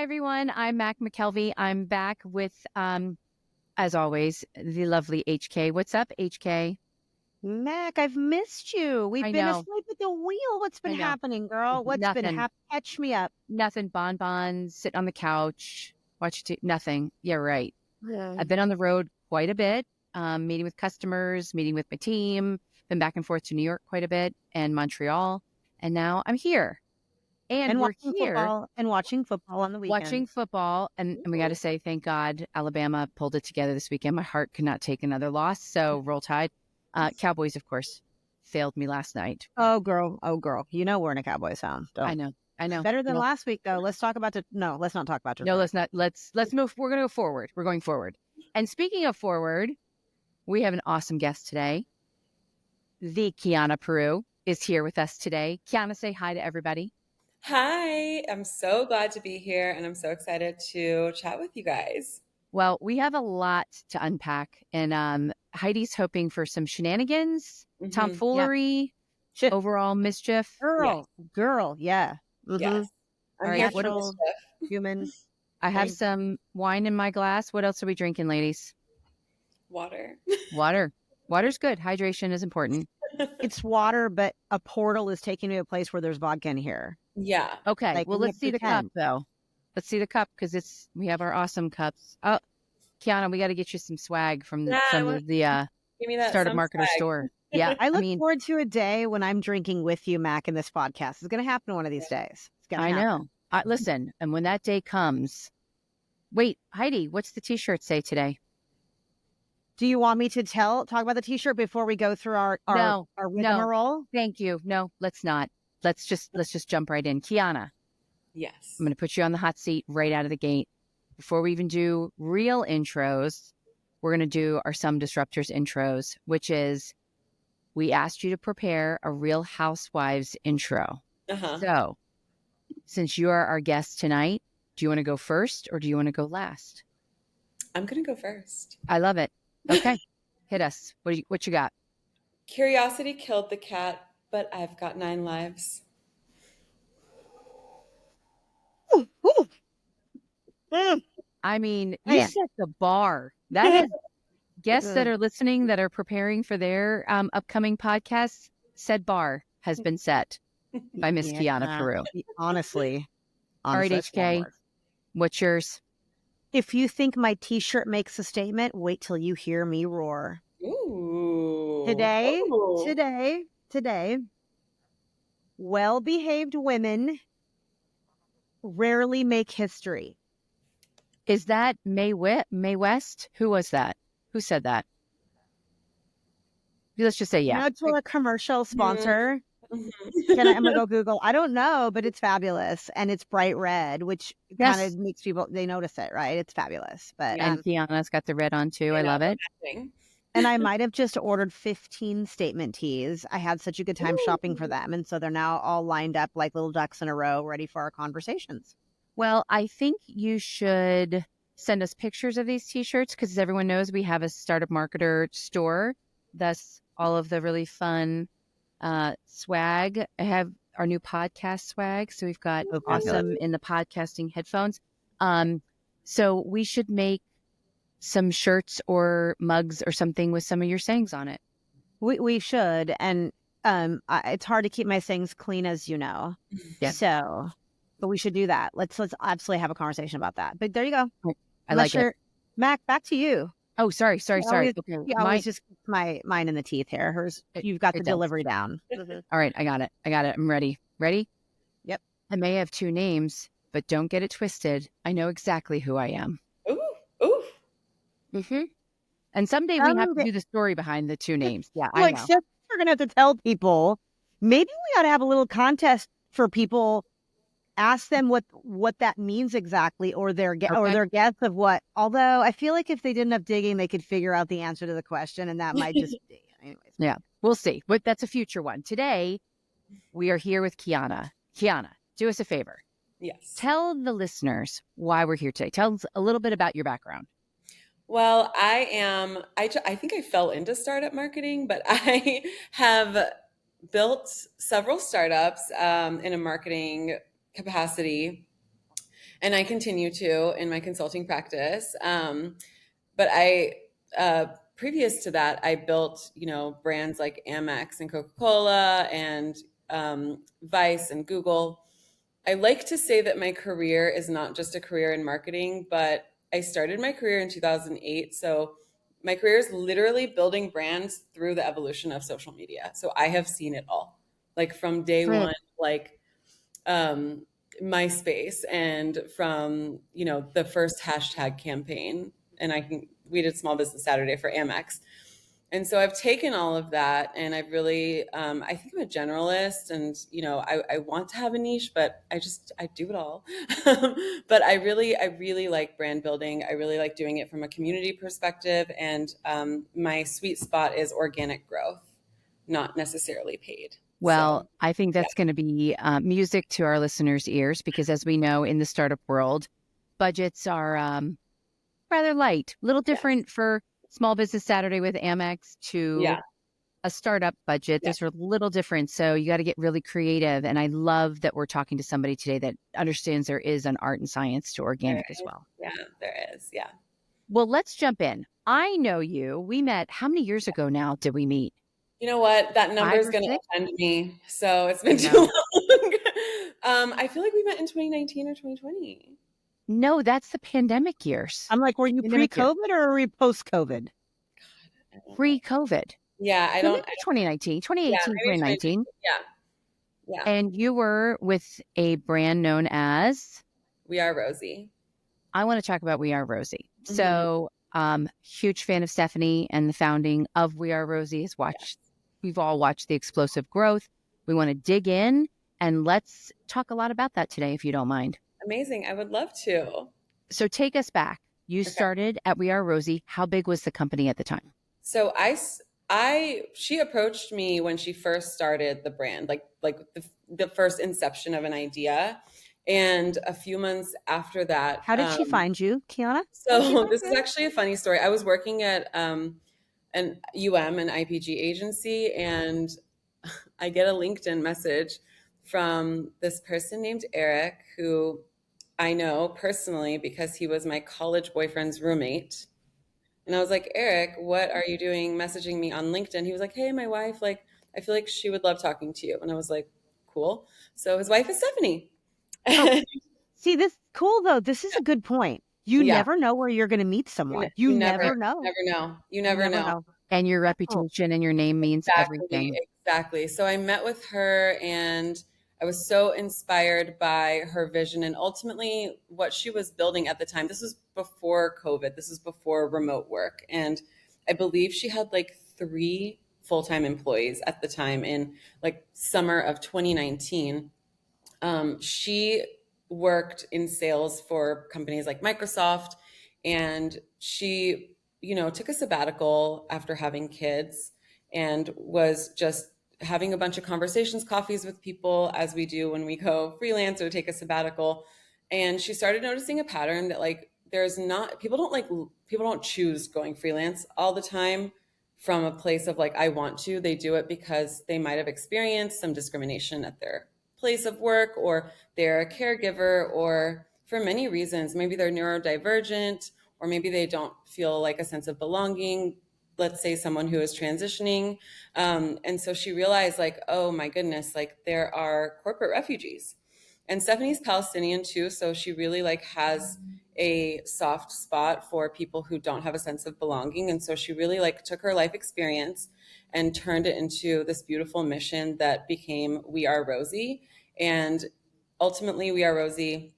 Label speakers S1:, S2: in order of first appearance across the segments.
S1: everyone. I'm Mac McKelvey. I'm back with, as always, the lovely HK. What's up, HK?
S2: Mac, I've missed you. We've
S1: I
S2: been
S1: know.
S2: asleep at the wheel. What's been
S1: I know.
S2: happening, girl? What's been
S1: Nothing.
S2: Catch me up.
S1: Nothing. Bonbons, sitting on the couch, nothing. Yeah, right.
S2: Yeah.
S1: I've been on the road quite a bit, meeting with customers, meeting with my team, been back and forth to New York quite a bit and Montreal. And now I'm here. And
S2: And
S1: we're here
S2: watching football on the
S1: watching
S2: weekend.
S1: football, and we got to say, thank God, Alabama pulled it together this weekend. My heart could not take another loss, so roll tide. Cowboys, of course, failed me last night.
S2: Oh girl. You know we're in a Cowboys town.
S1: I
S2: Don't.
S1: know, I know.
S2: Better than
S1: Well,
S2: last week though. Let's talk about no, let's not talk about
S1: no,
S2: Detroit.
S1: let's not. Let's move. We're going to go forward. We're going forward. And speaking of forward, we have an awesome guest today. The Kiana Pirouz is here with us today. Kiana, say hi to everybody.
S3: Hi, I'm so glad to be here and I'm so excited to chat with you guys.
S1: Well, we have a lot to unpack, and Heidi's hoping for some shenanigans, tomfoolery, overall mischief.
S2: Girl, yeah.
S3: Yes.
S1: All
S3: I'm
S1: right,
S3: here
S1: what
S3: for
S1: else?
S3: mischief.
S2: Human.
S1: I have some wine in my glass. What else are we drinking, ladies?
S3: Water.
S1: Water. Water's good. Hydration is important.
S2: It's water, but a portal is taking me to a place where there's vodka in here.
S3: Yeah.
S1: Okay.
S2: Like,
S1: Well,
S2: we
S1: let's see the cup,
S2: pretend.
S1: though. Let's see the cup because we have our awesome cups. Oh, Kiana, we got to get you some swag from
S3: Yeah,
S1: the
S3: give me that
S1: startup
S3: some
S1: marketer
S3: swag.
S1: store. Yeah.
S2: I look
S1: mean,
S2: forward to a day when I'm drinking with you, Mac, in this podcast. It's going to happen one of these days. It's going to happen.
S1: know. Listen, and when that day comes, wait, Heidi, what's the T-shirt say today?
S2: Do you want me to talk about the T-shirt before we go through our rigmarole?
S1: Thank you. No, let's not. Let's just jump right in. Kiana.
S3: Yes.
S1: I'm going to put you on the hot seat right out of the gate. Before we even do real intros, we're going to do our Some Disruptors intros, which is we asked you to prepare a Real Housewives intro. So, since you are our guest tonight, do you want to go first or do you want to go last?
S3: I'm going to go first.
S1: I love it. Okay. Hit us. What you got?
S3: Curiosity killed the cat, but I've got 9 lives.
S1: I mean, you set the bar. That is guests that are listening that are preparing for their upcoming podcasts. Said bar has been set by Miss Kiana Pirouz.
S2: Honestly.
S1: All right, HK, what's yours?
S2: If you think my T-shirt makes a statement, wait till you hear me roar.
S3: Ooh.
S2: Today, well-behaved women rarely make history.
S1: Is that Mae West? Who was that? Who said that? Let's just say yeah.
S2: No, to a commercial sponsor. I'm gonna go Google. I don't know, but it's fabulous and it's bright red, which kind of makes people they notice it, right? It's fabulous. But
S1: and Kiana's got the red on too. I love it.
S2: And I might have just ordered 15 statement tees. I had such a good time shopping for them, and so they're now all lined up like little ducks in a row, ready for our conversations.
S1: Well, I think you should send us pictures of these T-shirts because, as everyone knows, we have a startup marketer store. Thus, all of the really fun swag. I have our new podcast swag. So we've got awesome in the podcasting headphones. So we should make some shirts or mugs or something with some of your sayings on it.
S2: We should. And it's hard to keep my sayings clean, as you know.
S1: Yeah.
S2: So, but we should do that. Let's absolutely have a conversation about that. But there you go.
S1: I like it.
S2: Mac, back to you.
S1: Oh, sorry. Okay.
S2: You always just mine in the teeth here. Hers, you've got the delivery down.
S1: All right, I got it. I'm ready. Ready?
S2: Yep.
S1: I may have 2 names, but don't get it twisted. I know exactly who I am.
S3: Ooh.
S1: And someday we have to do the story behind the 2 names. Yeah, I know.
S2: Except we're gonna have to tell people. Maybe we ought to have a little contest for people. Ask them what that means exactly, or their guess of what. Although I feel like if they did enough digging, they could figure out the answer to the question, and that might just be. Anyways.
S1: Yeah, we'll see. But that's a future one. Today, we are here with Kiana. Kiana, do us a favor.
S3: Yes.
S1: Tell the listeners why we're here today. Tell us a little bit about your background.
S3: Well, I think I fell into startup marketing, but I have built several startups in a marketing capacity. and I continue to in my consulting practice. But uh, previous to that, I built, brands like Amex and Coca-Cola and Vice and Google. I like to say that my career is not just a career in marketing, but I started my career in 2008. So my career is literally building brands through the evolution of social media. So I have seen it all, like from day
S2: Great.
S3: one, like um, MySpace, and from the first hashtag campaign, and we did Small Business Saturday for Amex, and so I've taken all of that, and I've really I think I'm a generalist, and I want to have a niche, but I do it all. But I really like brand building. I really like doing it from a community perspective, and my sweet spot is organic growth, not necessarily paid.
S1: Well,
S3: So
S1: I think
S3: yeah,
S1: that's going to be music to our listeners' ears because, as we know, in the startup world, budgets are rather light. A little
S3: yes,
S1: different for Small Business Saturday with Amex to
S3: yeah.
S1: a startup budget.
S3: Yeah,
S1: Those are a little different. So you got to get really creative. And I love that we're talking to somebody today that understands there is an art and science to
S3: there
S1: organic as
S3: is.
S1: well.
S3: Yeah, there is. Yeah.
S1: Well, let's jump in. I know you. We met how many years ago now did we meet?
S3: You know what? That number
S1: Five
S3: is
S1: or
S3: going to
S1: six?
S3: offend me. So it's
S1: I
S3: been too
S1: know.
S3: long. I feel like we met in 2019 or 2020.
S1: No, that's the pandemic years.
S2: I'm like, were you
S1: Pandemic year.
S2: pre-COVID or were you post-COVID?
S3: I don't know.
S1: Pre-COVID.
S3: Yeah,
S1: So maybe 2019,
S3: yeah,
S1: 2018,
S3: maybe
S1: 2019.
S3: 2019. Yeah, yeah.
S1: And you were with a brand known as,
S3: We Are Rosie.
S1: I want to talk about We Are Rosie.
S3: Hmm.
S1: So, huge fan of Stephanie and the founding of We Are Rosie. We've all watched the explosive growth. We want to dig in and let's talk a lot about that today, if you don't mind.
S3: Amazing. I would love to.
S1: So, take us back. You
S3: Okay.
S1: started at We Are Rosie. How big was the company at the time?
S3: So she approached me when she first started the brand, like the first inception of an idea. And a few months after that,
S2: How did she find you, Kiana? How did she
S3: so
S2: find
S3: this is
S2: you?
S3: actually a funny story. I was working at an an IPG agency, and I get a LinkedIn message from this person named Eric, who I know personally because he was my college boyfriend's roommate. And I was like, Eric, what are you doing messaging me on LinkedIn? He was like, hey, my wife, like, I feel like she would love talking to you. And I was like, cool. So his wife is Stephanie.
S2: Oh, see, this cool though. This is a good point. You
S3: Yeah.
S2: never know where you're going to meet someone. You
S3: You never,
S2: never know.
S3: never know. You
S2: You
S3: never
S2: never
S3: know.
S2: know.
S1: And your
S2: That's cool.
S1: reputation and your name means
S3: Exactly,
S1: everything.
S3: exactly. So I met with her, and I was so inspired by her vision and ultimately what she was building at the time. This was before COVID, this is before remote work. And I believe she had like three full-time employees at the time in like summer of 2019. She worked in sales for companies like Microsoft, and she, took a sabbatical after having kids and was just having a bunch of conversations, coffees with people, as we do when we go freelance or take a sabbatical. And she started noticing a pattern that like there's not people don't choose going freelance all the time from a place of like I want to. They do it because they might have experienced some discrimination at their place of work, or they're a caregiver, or for many reasons, maybe they're neurodivergent, or maybe they don't feel like a sense of belonging. Let's say someone who is transitioning. And so she realized like, oh my goodness, like there are corporate refugees. And Stephanie's Palestinian too, so she really like has a soft spot for people who don't have a sense of belonging. And so she really like took her life experience and turned it into this beautiful mission that became We Are Rosie. And ultimately, We Are Rosie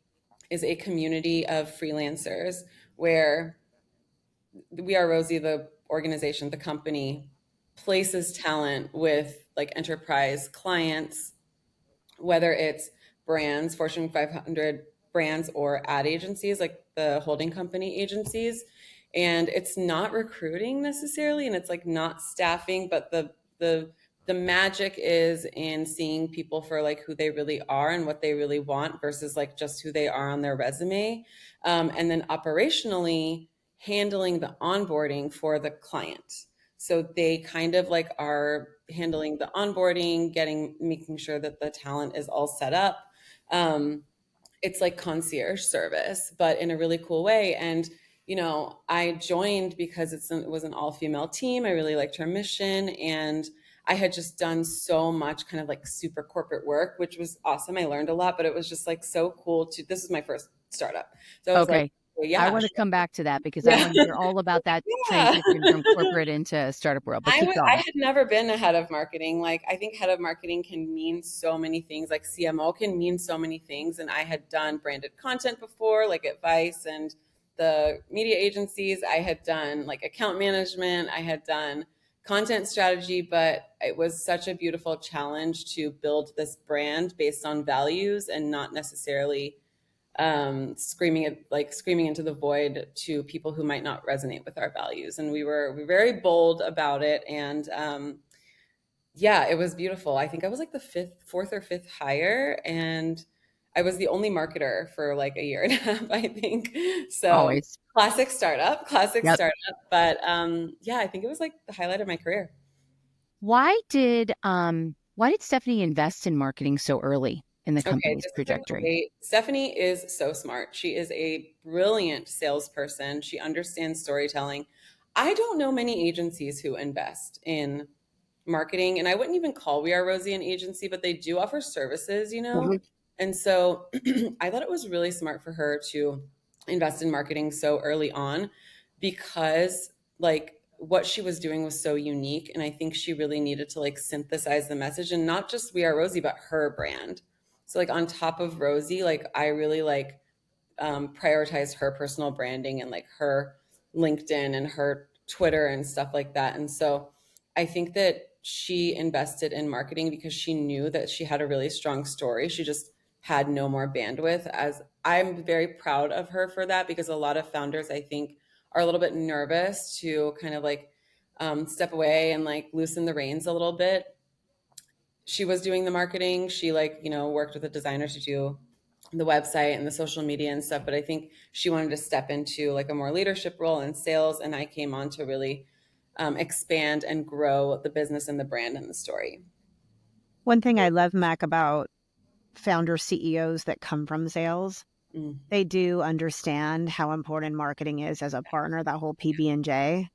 S3: is a community of freelancers where We Are Rosie, the organization, the company, places talent with like enterprise clients, whether it's brands, Fortune 500 brands, or ad agencies like the holding company agencies. And it's not recruiting necessarily, and it's like not staffing, but the magic is in seeing people for like who they really are and what they really want versus like just who they are on their resume. And then operationally handling the onboarding for the client. So they kind of like are handling the onboarding, making sure that the talent is all set up. Um, it's like concierge service, but in a really cool way. And, I joined because it was an all female team. I really liked her mission. And I had just done so much kind of like super corporate work, which was awesome. I learned a lot, but it was just like so cool this was my first startup. So I was like,
S1: Okay.
S3: well,
S1: I
S3: yeah,
S1: want to come back to that because I
S3: yeah,
S1: want to hear all about that
S3: yeah.
S1: transition from corporate into startup world, but keep
S3: I
S1: going.
S3: had never been a head of marketing. Like, I think head of marketing can mean so many things. Like, CMO can mean so many things. And I had done branded content before, like at Vice and the media agencies. I had done like account management. I had done content strategy, but it was such a beautiful challenge to build this brand based on values and not necessarily screaming into the void to people who might not resonate with our values. And we were very bold about it. And yeah, it was beautiful. I think I was like the fourth or fifth hire, and I was the only marketer for like a year and a half, I think. So
S1: Always.
S3: classic
S1: Yep.
S3: startup. But yeah, I think it was like the highlight of my career.
S1: Why did Stephanie invest in marketing so early in the
S3: Okay,
S1: company's
S3: this is a
S1: trajectory?
S3: great. Stephanie is so smart. She is a brilliant salesperson. She understands storytelling. I don't know many agencies who invest in marketing, and I wouldn't even call We Are Rosie an agency, but they do offer services.
S1: Mhm.
S3: And so I thought it was really smart for her to invest in marketing so early on because like what she was doing was so unique, and I think she really needed to like synthesize the message, and not just We Are Rosie, but her brand. So like on top of Rosie, like I really like prioritize her personal branding and like her LinkedIn and her Twitter and stuff like that. And so I think that she invested in marketing because she knew that she had a really strong story. She just had no more bandwidth. As I'm very proud of her for that, because a lot of founders, I think, are a little bit nervous to kind of like step away and like loosen the reins a little bit. She was doing the marketing. She like, worked with a designer to do the website and the social media and stuff. But I think she wanted to step into like a more leadership role in sales. And I came on to really expand and grow the business and the brand and the story.
S2: One thing I love, Mac, about founder CEOs that come from sales,
S3: Mm,
S2: they do understand how important marketing is as a partner, that whole PB&J.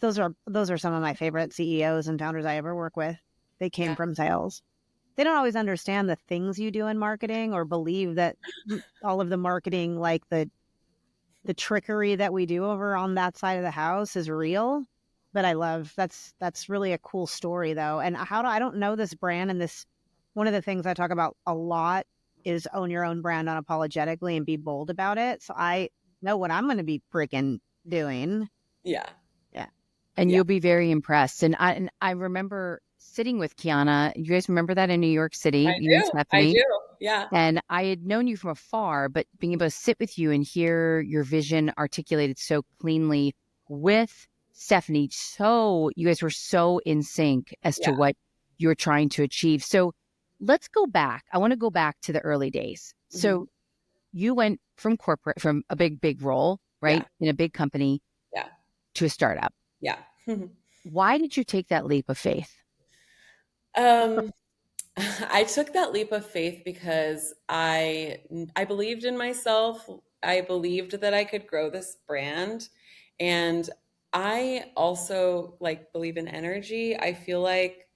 S2: Those are some of my favorite CEOs and founders I ever work with. They came
S3: yeah.
S2: from sales. They don't always understand the things you do in marketing or believe that all of the marketing, like the trickery that we do over on that side of the house, is real. But that's really a cool story though. And I don't know this brand, and this one of the things I talk about a lot is own your own brand unapologetically and be bold about it. So I know what I'm going to be freaking doing.
S3: Yeah.
S2: Yeah.
S1: And
S3: Yeah.
S1: you'll be very impressed. And I remember sitting with Kiana. You guys remember that in New York
S3: I
S1: City, you and
S3: do. I
S1: Stephanie?
S3: do. Yeah.
S1: And I had known you from afar, but being able to sit with you and hear your vision articulated so cleanly with Stephanie, so you guys were so in sync as
S3: Yeah.
S1: to what you were trying to achieve. So let's go back. I want to go back to the early days.
S3: Hmm.
S1: So you went from corporate, from a big, big role,
S3: Yeah.
S1: right, in a big company
S3: Yeah.
S1: to a startup.
S3: Yeah.
S1: Why did you take that leap of faith?
S3: um, I took that leap of faith because I believed in myself. I believed that I could grow this brand, and I also like believe in energy. I feel like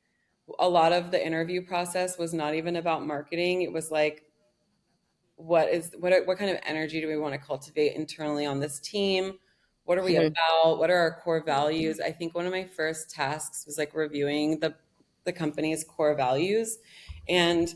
S3: a lot of the interview process was not even about marketing. It was like what kind of energy do we want to cultivate internally on this team? What are we
S1: Mhm.
S3: about? What are our core values? I think one of my first tasks was like reviewing the company's core values. And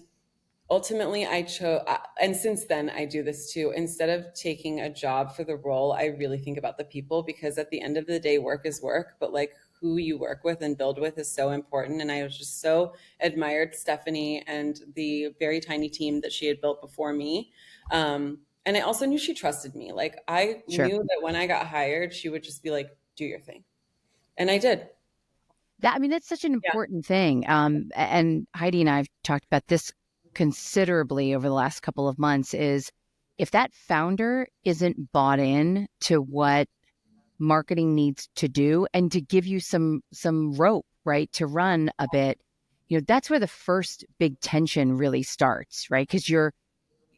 S3: ultimately I chose, and since then I do this too. Instead of taking a job for the role, I really think about the people, because at the end of the day, work is work, but like who you work with and build with is so important. And I was just so admired Stephanie and the very tiny team that she had built before me. And I also knew she trusted me. Like I
S1: Sure.
S3: knew that when I got hired, she would just be like, do your thing. And I did.
S1: That's such an
S3: Yeah.
S1: important thing. And Heidi and I have talked about this considerably over the last couple of months is if that founder isn't bought in to what marketing needs to do and to give you some rope, right, to run a bit, that's where the first big tension really starts, right? Because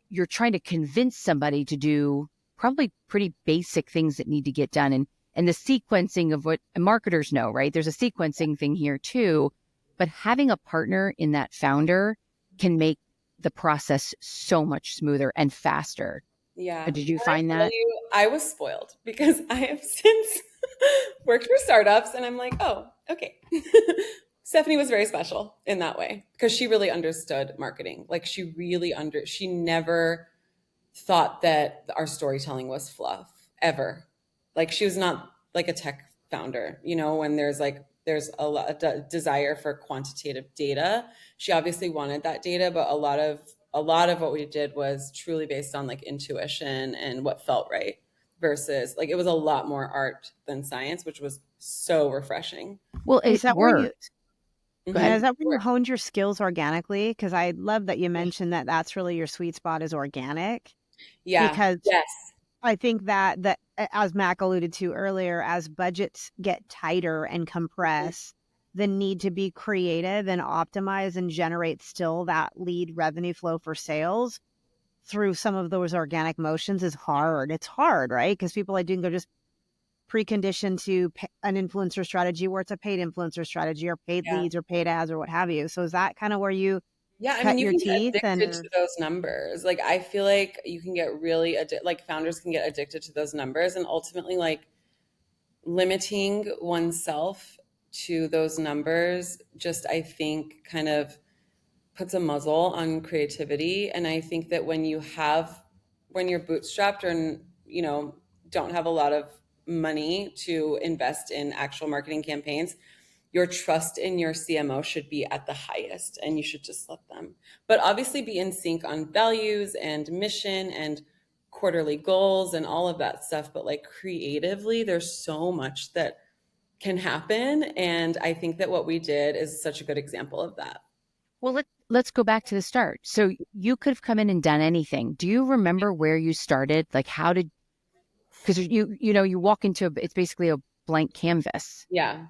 S1: you're trying to convince somebody to do probably pretty basic things that need to get done. And the sequencing of what marketers know, right? There's a sequencing thing here too. But having a partner in that founder can make the process so much smoother and faster.
S3: Yeah.
S1: Did you
S3: And I
S1: find
S3: tell
S1: that?
S3: you, I was spoiled because I have since worked for startups and I'm like, oh, okay. Stephanie was very special in that way because she really understood marketing. Like she never thought that our storytelling was fluff ever. Like she was not like a tech founder, when there's a desire for quantitative data. She obviously wanted that data, but a lot of what we did was truly based on like intuition and what felt right versus like it was a lot more art than science, which was so refreshing.
S1: Well,
S2: Is
S1: it
S2: that where you,
S1: worked. Go
S2: yeah,
S3: Mhm.
S1: ahead.
S2: is that where you honed your skills organically? Because I love that you mentioned that that's really your sweet spot is organic.
S3: Yeah.
S2: Because
S3: Yes.
S2: I think that as Mac alluded to earlier, as budgets get tighter and compress, the need to be creative and optimize and generate still that lead revenue flow for sales through some of those organic motions is hard. It's hard, right? Because people I think are just preconditioned to an influencer strategy where it's a paid influencer strategy or paid
S3: Yeah.
S2: leads or paid ads or what have you. So is that kind of where you
S3: Yeah, I mean,
S2: cut
S3: you
S2: your
S3: can get
S2: teeth
S3: addicted to
S2: and
S3: those numbers. Like, I feel like you can get really like founders can get addicted to those numbers, and ultimately, like limiting oneself to those numbers, just I think kind of puts a muzzle on creativity. And I think that when you're bootstrapped or don't have a lot of money to invest in actual marketing campaigns, your trust in your CMO should be at the highest and you should just let them. But obviously be in sync on values and mission and quarterly goals and all of that stuff. But like creatively, there's so much that can happen. And I think that what we did is such a good example of that.
S1: Well, let's go back to the start. So you could have come in and done anything. Do you remember where you started? Like how did because you walk into it's basically a blank canvas.
S3: Yeah.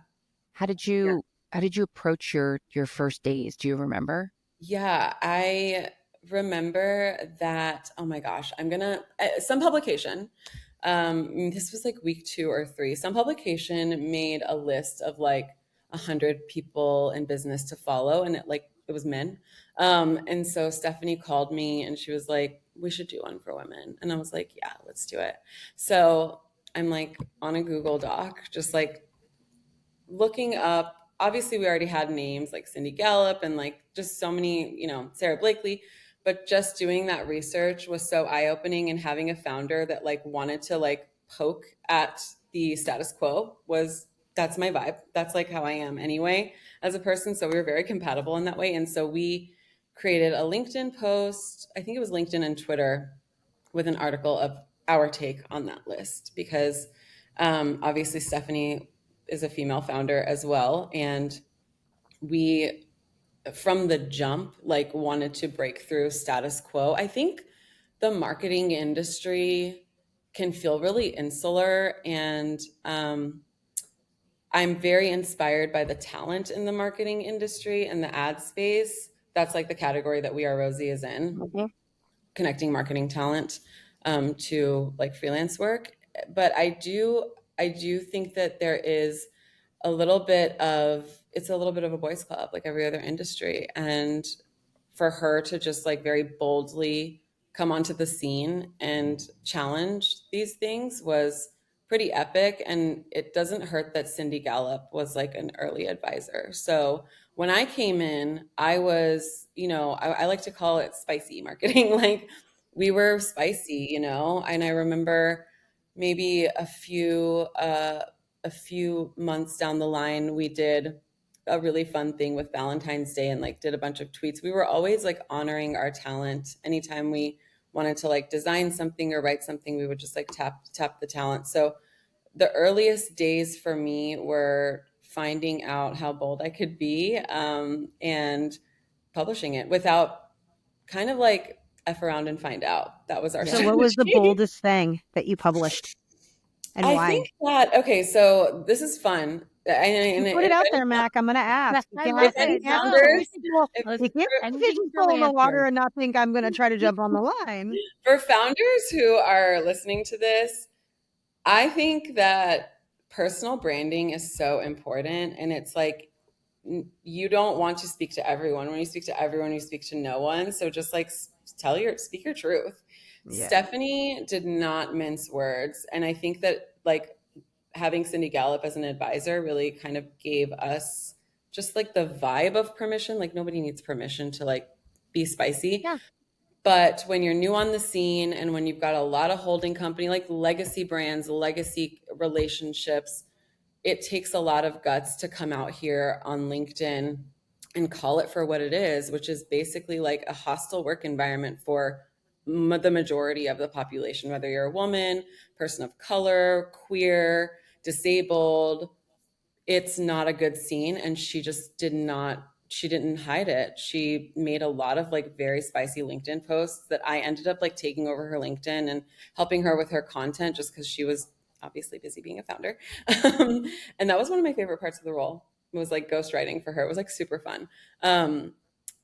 S1: How did
S3: Yeah.
S1: you how did you approach your first days? Do you remember?
S3: Yeah, I remember that. Oh my gosh, I'm gonna some publication. This was like week 2 or 3. Some publication made a list of like 100 people in business to follow, and it was men. And so Stephanie called me, and she was like, "We should do one for women," and I was like, "Yeah, let's do it." So I'm like on a Google Doc, just like looking up, obviously we already had names like Cindy Gallup and like just so many, Sarah Blakely, but just doing that research was so eye-opening, and having a founder that like wanted to like poke at the status quo was that's my vibe. That's like how I am anyway as a person. So we were very compatible in that way. And so we created a LinkedIn post, I think it was LinkedIn and Twitter, with an article of our take on that list because obviously Stephanie is a female founder as well, and we from the jump like wanted to break through status quo. I think the marketing industry can feel really insular, and I'm very inspired by the talent in the marketing industry and the ad space. That's like the category that We Are Rosie is in, connecting marketing talent to like freelance work. But I do think that there is it's a little bit of a boys club like every other industry, and for her to just like very boldly come onto the scene and challenge these things was pretty epic. And it doesn't hurt that Cindy Gallup was like an early advisor. So when I came in, I was, I like to call it spicy marketing. Like we were spicy, and I remember maybe a few months down the line, we did a really fun thing with Valentine's Day and like did a bunch of tweets. We were always like honoring our talent. Anytime we wanted to like design something or write something, we would just like tap the talent. So the earliest days for me were finding out how bold I could be, and publishing it without kind of like F around and find out. That was our
S2: so what was the
S3: strategy.
S2: boldest thing that you published and
S3: I
S2: why?
S3: think that, okay, so this is fun.
S2: Put it out there, Mac. I'm gonna ask. You
S1: I
S2: can't
S1: love
S3: if
S2: have,
S3: any
S1: it.
S2: you can't be
S1: No,
S2: two
S3: founders,
S2: people.
S3: if
S2: You can't
S1: and
S2: be
S1: we
S2: two
S1: can
S2: people
S1: still
S2: in the water
S1: answer.
S2: and not think I'm gonna try to jump on the line.
S3: for founders who are listening to this, I think that personal branding is so important. And it's like, you don't want to speak to everyone. When you speak to everyone, you speak to no one. So just like speak your truth.
S2: Yeah.
S3: Stephanie did not mince words. And I think that like having Cindy Gallup as an advisor really kind of gave us just like the vibe of permission. Like nobody needs permission to like be spicy.
S1: Yeah.
S3: But when you're new on the scene and when you've got a lot of holding company, like legacy brands, legacy relationships, it takes a lot of guts to come out here on LinkedIn and call it for what it is, which is basically like a hostile work environment for the majority of the population, whether you're a woman, person of color, queer, disabled. It's not a good scene. And she just she didn't hide it. She made a lot of like very spicy LinkedIn posts that I ended up like taking over her LinkedIn and helping her with her content just because she was obviously busy being a founder. And that was one of my favorite parts of the role, was like ghostwriting for her. It was like super fun.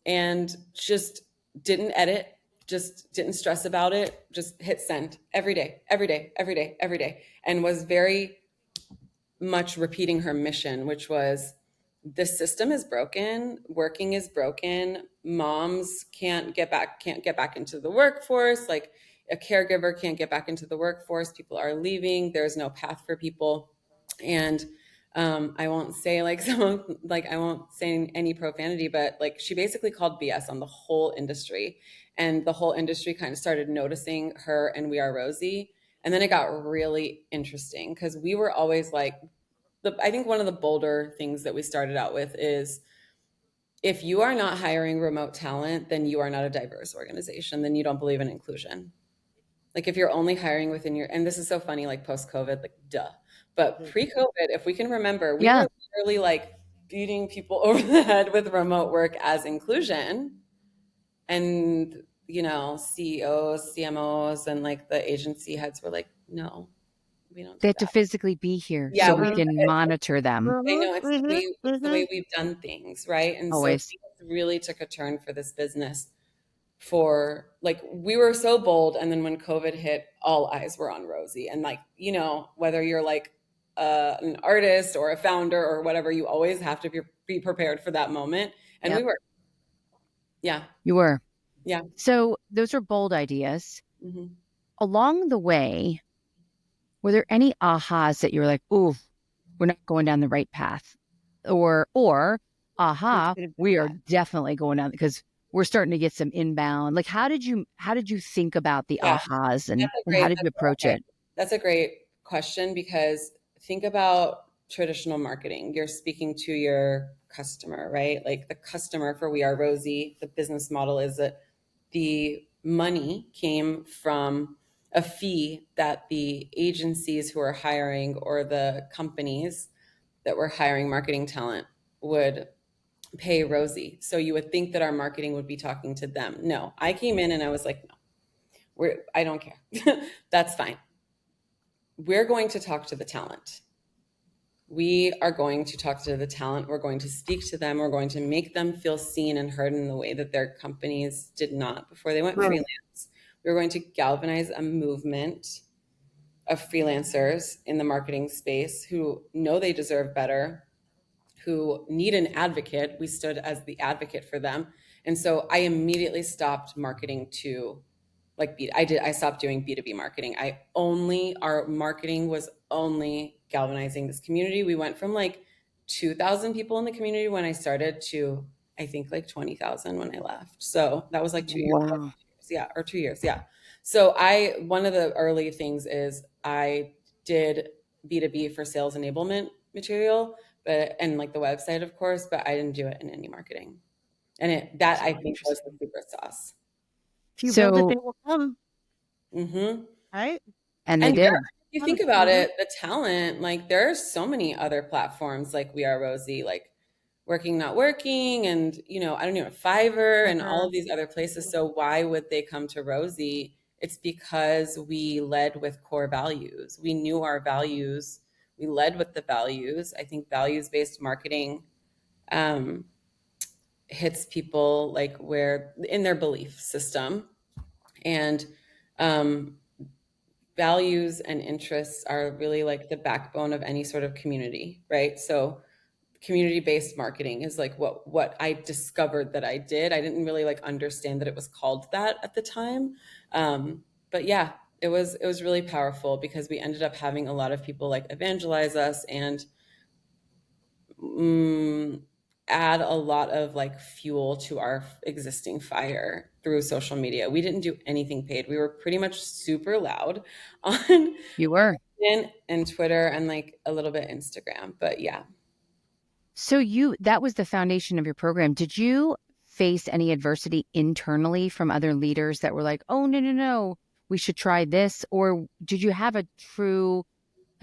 S3: And just didn't edit, just didn't stress about it, just hit send every day, every day, every day, every day, and was very much repeating her mission, which was the system is broken, working is broken, moms can't get back into the workforce, like a caregiver can't get back into the workforce, people are leaving, there's no path for people. And I won't say like I won't say any profanity, but like she basically called BS on the whole industry, and the whole industry kind of started noticing her and We Are Rosie. And then it got really interesting because we were always like, I think one of the bolder things that we started out with is, if you are not hiring remote talent, then you are not a diverse organization. Then you don't believe in inclusion. Like if you're only hiring within your, and this is so funny, like post COVID, like duh. But pre COVID, if we can remember, we were literally like beating people over the head with remote work as inclusion. And, you know, CEOs, CMOs, and like the agency heads were like, no, we don't
S1: They
S3: do
S1: have to
S3: that.
S1: physically be here
S3: Yeah,
S1: so we can monitor them.
S3: I know it's the way we've done things, right? And so
S1: Always.
S3: things really took a turn for this business. For like, we were so bold, and then when COVID hit, all eyes were on Rosie. And like, you know, whether you're like an artist or a founder or whatever, you always have to be prepared for that moment. And we were, yeah,
S1: You were.
S3: yeah.
S1: So those are bold ideas.
S3: Mm-hmm.
S1: Along the way, were there any ahas that you were like, "Ooh, we're not going down the right path," or aha, we are definitely going down because we're starting to get some inbound. Like, how did you think about the
S3: Yeah,
S1: ahas and
S3: that's a
S1: how
S3: great,
S1: did you approach it?
S3: that's a great question, because think about traditional marketing. You're speaking to your customer, right? Like the customer for We Are Rosie, the business model is that the money came from a fee that the agencies who are hiring or the companies that were hiring marketing talent would pay Rosie. So you would think that our marketing would be talking to them. No, I came in and I was like, no, I don't care. That's fine. We're going to talk to the talent. We are going to talk to the talent. We're going to speak to them. We're going to make them feel seen and heard in the way that their companies did not before they went freelance. We're going to galvanize a movement of freelancers in the marketing space who know they deserve better, who need an advocate. We stood as the advocate for them. And so I immediately stopped marketing to like I stopped doing B2B marketing. Our marketing was only galvanizing this community. We went from like 2,000 people in the community when I started to I think like 20,000 when I left. So that was like 2 years.
S1: Wow.
S3: Yeah, or 2 years. Yeah. So one of the early things is I did B2B for sales enablement material, and like the website, of course, but I didn't do it in any marketing. And I think was the secret sauce.
S2: If you build it, they will come.
S3: Mm-hmm.
S2: Right?
S1: And they did.
S3: If you think about it, the talent, like there are so many other platforms like We Are Rosie, like Working Not Working, and you know, I don't know, Fiverr and all of these other places. So why would they come to Rosie? It's because we led with core values. We knew our values We led with the values. I think values-based marketing um, hits people like where in their belief system, and um, values and interests are really like the backbone of any sort of community, right? So community-based marketing is like what I discovered that I did. I didn't really like understand that it was called that at the time. But yeah, it was really powerful because we ended up having a lot of people like evangelize us and mm, add a lot of like fuel to our existing fire through social media. We didn't do anything paid. We were pretty much super loud on
S1: You were.
S3: LinkedIn and Twitter and like a little bit Instagram. But yeah.
S1: So that was the foundation of your program. Did you face any adversity internally from other leaders that were like, oh, no, no, no, we should try this? Or did you have a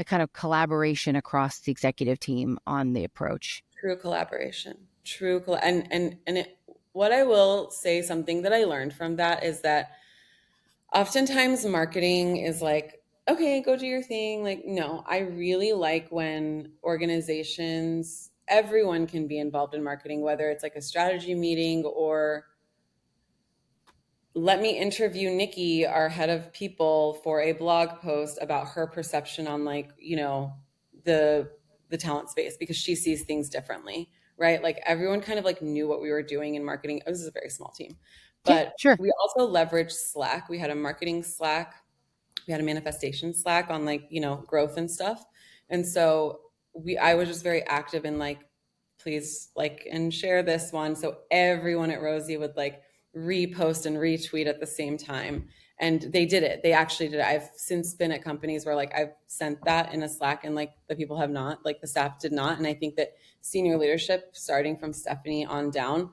S1: kind of collaboration across the executive team on the approach?
S3: True collaboration. What I will say, something that I learned from that is that oftentimes marketing is like, okay, go do your thing. Like, no, I really like when organizations, everyone can be involved in marketing, whether it's like a strategy meeting or let me interview Nikki, our head of people, for a blog post about her perception on like, the the talent space because she sees things differently, right? Like everyone kind of like knew what we were doing in marketing. This is a very small team.
S1: Yeah,
S3: But
S1: sure.
S3: we also leveraged Slack. We had a marketing Slack, we had a manifestation Slack on like, growth and stuff. And so I was just very active in like, please like and share this one. So everyone at Rosie would like repost and retweet at the same time. And they did it. They actually did it. I've since been at companies where like I've sent that in a Slack and like the people have not, like the staff did not. And I think that senior leadership, starting from Stephanie on down,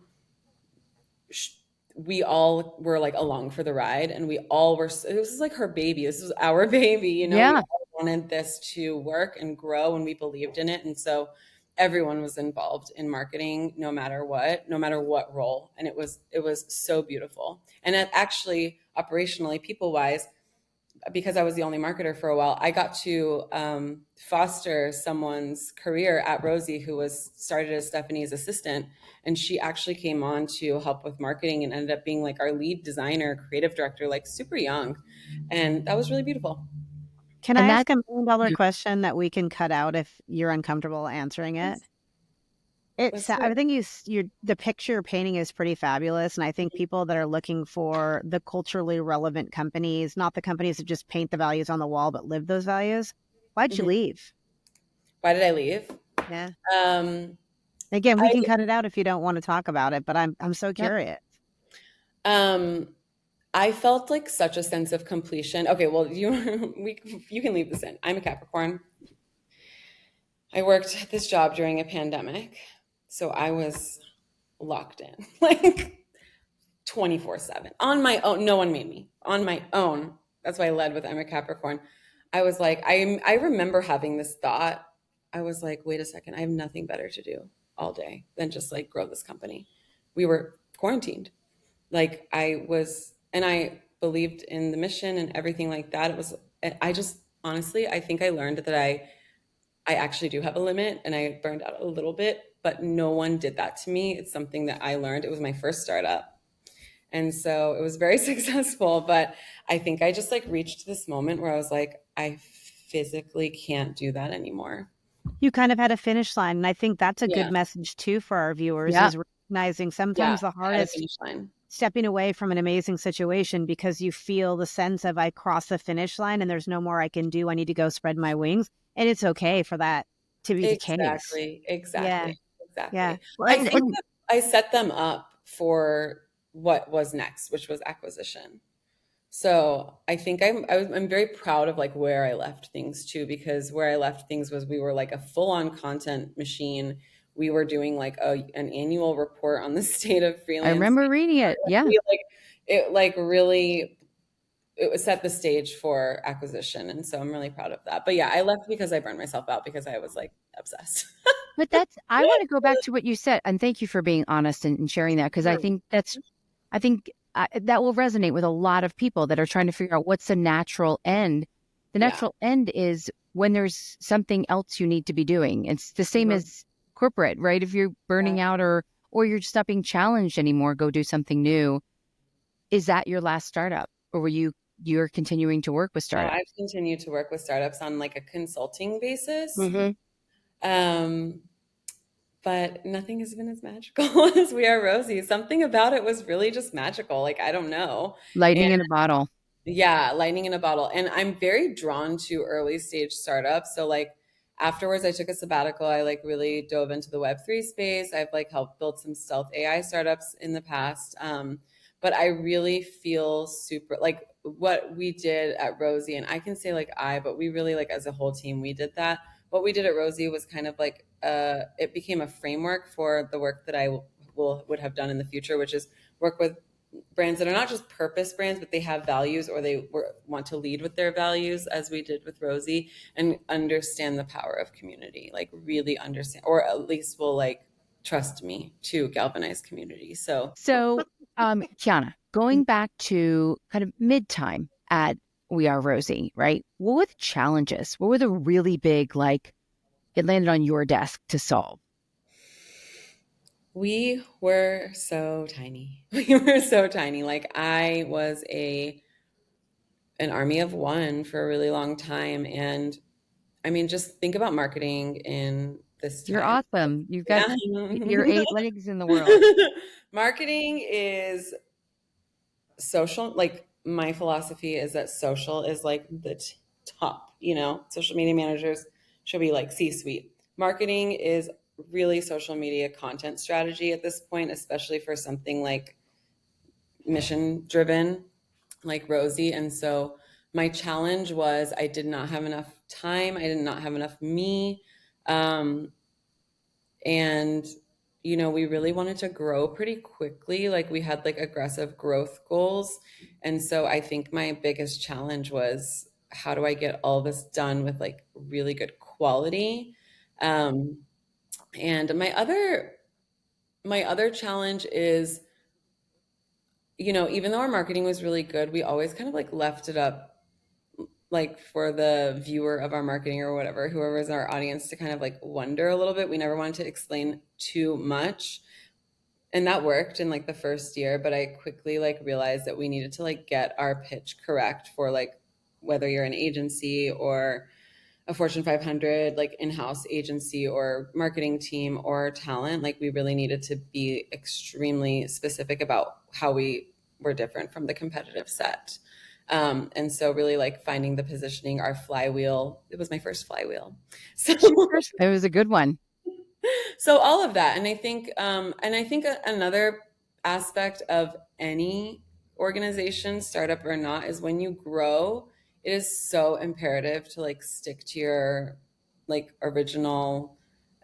S3: we all were like along for the ride, and we all were, this was like her baby, this was our baby, we
S1: Yeah.
S3: all wanted this to work and grow, and we believed in it. And so everyone was involved in marketing, no matter what role. And it was so beautiful. And it actually, operationally, people wise, because I was the only marketer for a while, I got to foster someone's career at Rosie who was started as Stephanie's assistant. And she actually came on to help with marketing and ended up being like our lead designer, creative director, like super young. And that was really beautiful.
S2: Can I
S1: And that,
S2: ask $1 million question that we can cut out if you're uncomfortable answering it?
S3: Let's do
S2: I
S3: it.
S2: think the picture you're painting is pretty fabulous, and I think people that are looking for the culturally relevant companies, not the companies that just paint the values on the wall but live those values. Why'd you
S3: Mhm.
S2: leave?
S3: Why did I leave?
S2: Yeah.
S3: Um,
S2: Again, we
S3: I
S2: can cut it out if you don't want to talk about it, but I'm so
S1: yep.
S2: curious.
S3: um, I felt like such a sense of completion. Okay, well, you can leave this in. I'm a Capricorn. I worked at this job during a pandemic, so I was locked in like 24/7 on my own. No one made me on my own. That's why I led with I'm a Capricorn. I was like, I remember having this thought. I was like, wait a second, I have nothing better to do all day than just like grow this company. We were quarantined. Like and I believed in the mission and everything like that. I just honestly, I think I learned that I actually do have a limit, and I burned out a little bit, but no one did that to me. It's something that I learned. It was my first startup. And so it was very successful, but I think I just like reached this moment where I was like, I physically can't do that anymore.
S2: You kind of had a finish line, and I think that's a good
S3: Yeah.
S2: message too for our viewers
S1: Yeah.
S2: is recognizing
S3: Yeah.
S2: sometimes the
S3: I had a
S2: hardest
S3: finish line.
S2: stepping away from an amazing situation because you feel the sense of I crossed the finish line and there's no more I can do. I need to go spread my wings. And it's okay for that to be the case.
S3: Exactly.
S2: Yeah.
S3: Exactly.
S2: Yeah.
S3: Exactly.
S1: Well,
S3: I
S1: and,
S3: think
S1: and
S3: that I set them up for what was next, which was acquisition. So I think I'm very proud of like where I left things too, because where I left things was we were like a full-on content machine. We were doing like an annual report on the state of
S1: I
S3: freelance.
S1: remember reading it. Yeah.
S3: It like really it was set the stage for acquisition, and so I'm really proud of that. But yeah, I left because I burned myself out because I was like obsessed.
S1: But I want to go back to what you said, and thank you for being honest and sharing that, because I think that will resonate with a lot of people that are trying to figure out what's the natural end. The
S3: Yeah.
S1: natural end is when there's something else you need to be doing. It's the same
S3: Mhm.
S1: as corporate, right? If you're burning
S3: Yeah.
S1: out or you're just not being challenged anymore, go do something new. Is that your last startup, or you're continuing to work with
S3: No,
S1: startups?
S3: I've continued to work with startups on like a consulting basis.
S1: Mm-hmm.
S3: Um, but nothing has been as magical as We Are Rosie. Something about it was really just magical. Like, I don't know.
S1: Lightning in a bottle.
S3: Yeah, lightning in a bottle. And I'm very drawn to early stage startups. So like afterwards I took a sabbatical. I like really dove into the Web3 space. I've like helped build some stealth AI startups in the past. But I really feel super like what we did at Rosie, and I can say like but we really like as a whole team, we did that. What we did at Rosie was kind of like it became a framework for the work that would have done in the future, which is work with brands that are not just purpose brands, but they have values or want to lead with their values, as we did with Rosie, and understand the power of community, like really understand, or at least will like trust me to galvanize community. So
S1: So, Kiana, going back to kind of mid-time at We Are Rosie, right? What were the challenges? What were the really big, like, it landed on your desk to solve?
S3: we were so tiny. We were so tiny. Like I was an army of one for a really long time. And I mean, just think about marketing in this
S1: You're
S3: time.
S1: awesome. You've got
S3: Yeah.
S1: your 8 legs in the world.
S3: Marketing is social. Like my philosophy is that social is like the top, social media managers should be like C-suite. Marketing is really social media content strategy at this point, especially for something like mission driven like Rosie. And so my challenge was I did not have enough time. I did not have enough me. Um, and we really wanted to grow pretty quickly. Like we had like aggressive growth goals. And so I think my biggest challenge was how do I get all this done with like really good quality? Um, and my other challenge is, even though our marketing was really good, we always kind of like left it up like for the viewer of our marketing or whatever, whoever is our audience, to kind of like wonder a little bit. We never wanted to explain too much. And that worked in like the first year, but I quickly like realized that we needed to like get our pitch correct for like whether you're an agency or a Fortune 500 like in-house agency or marketing team or talent. Like we really needed to be extremely specific about how we were different from the competitive set. And so really like finding the positioning, our flywheel. It was my first flywheel. So
S1: It was a good one.
S3: so all of that. And I think another aspect of any organization, startup or not, is when you grow, it is so imperative to like stick to your like original,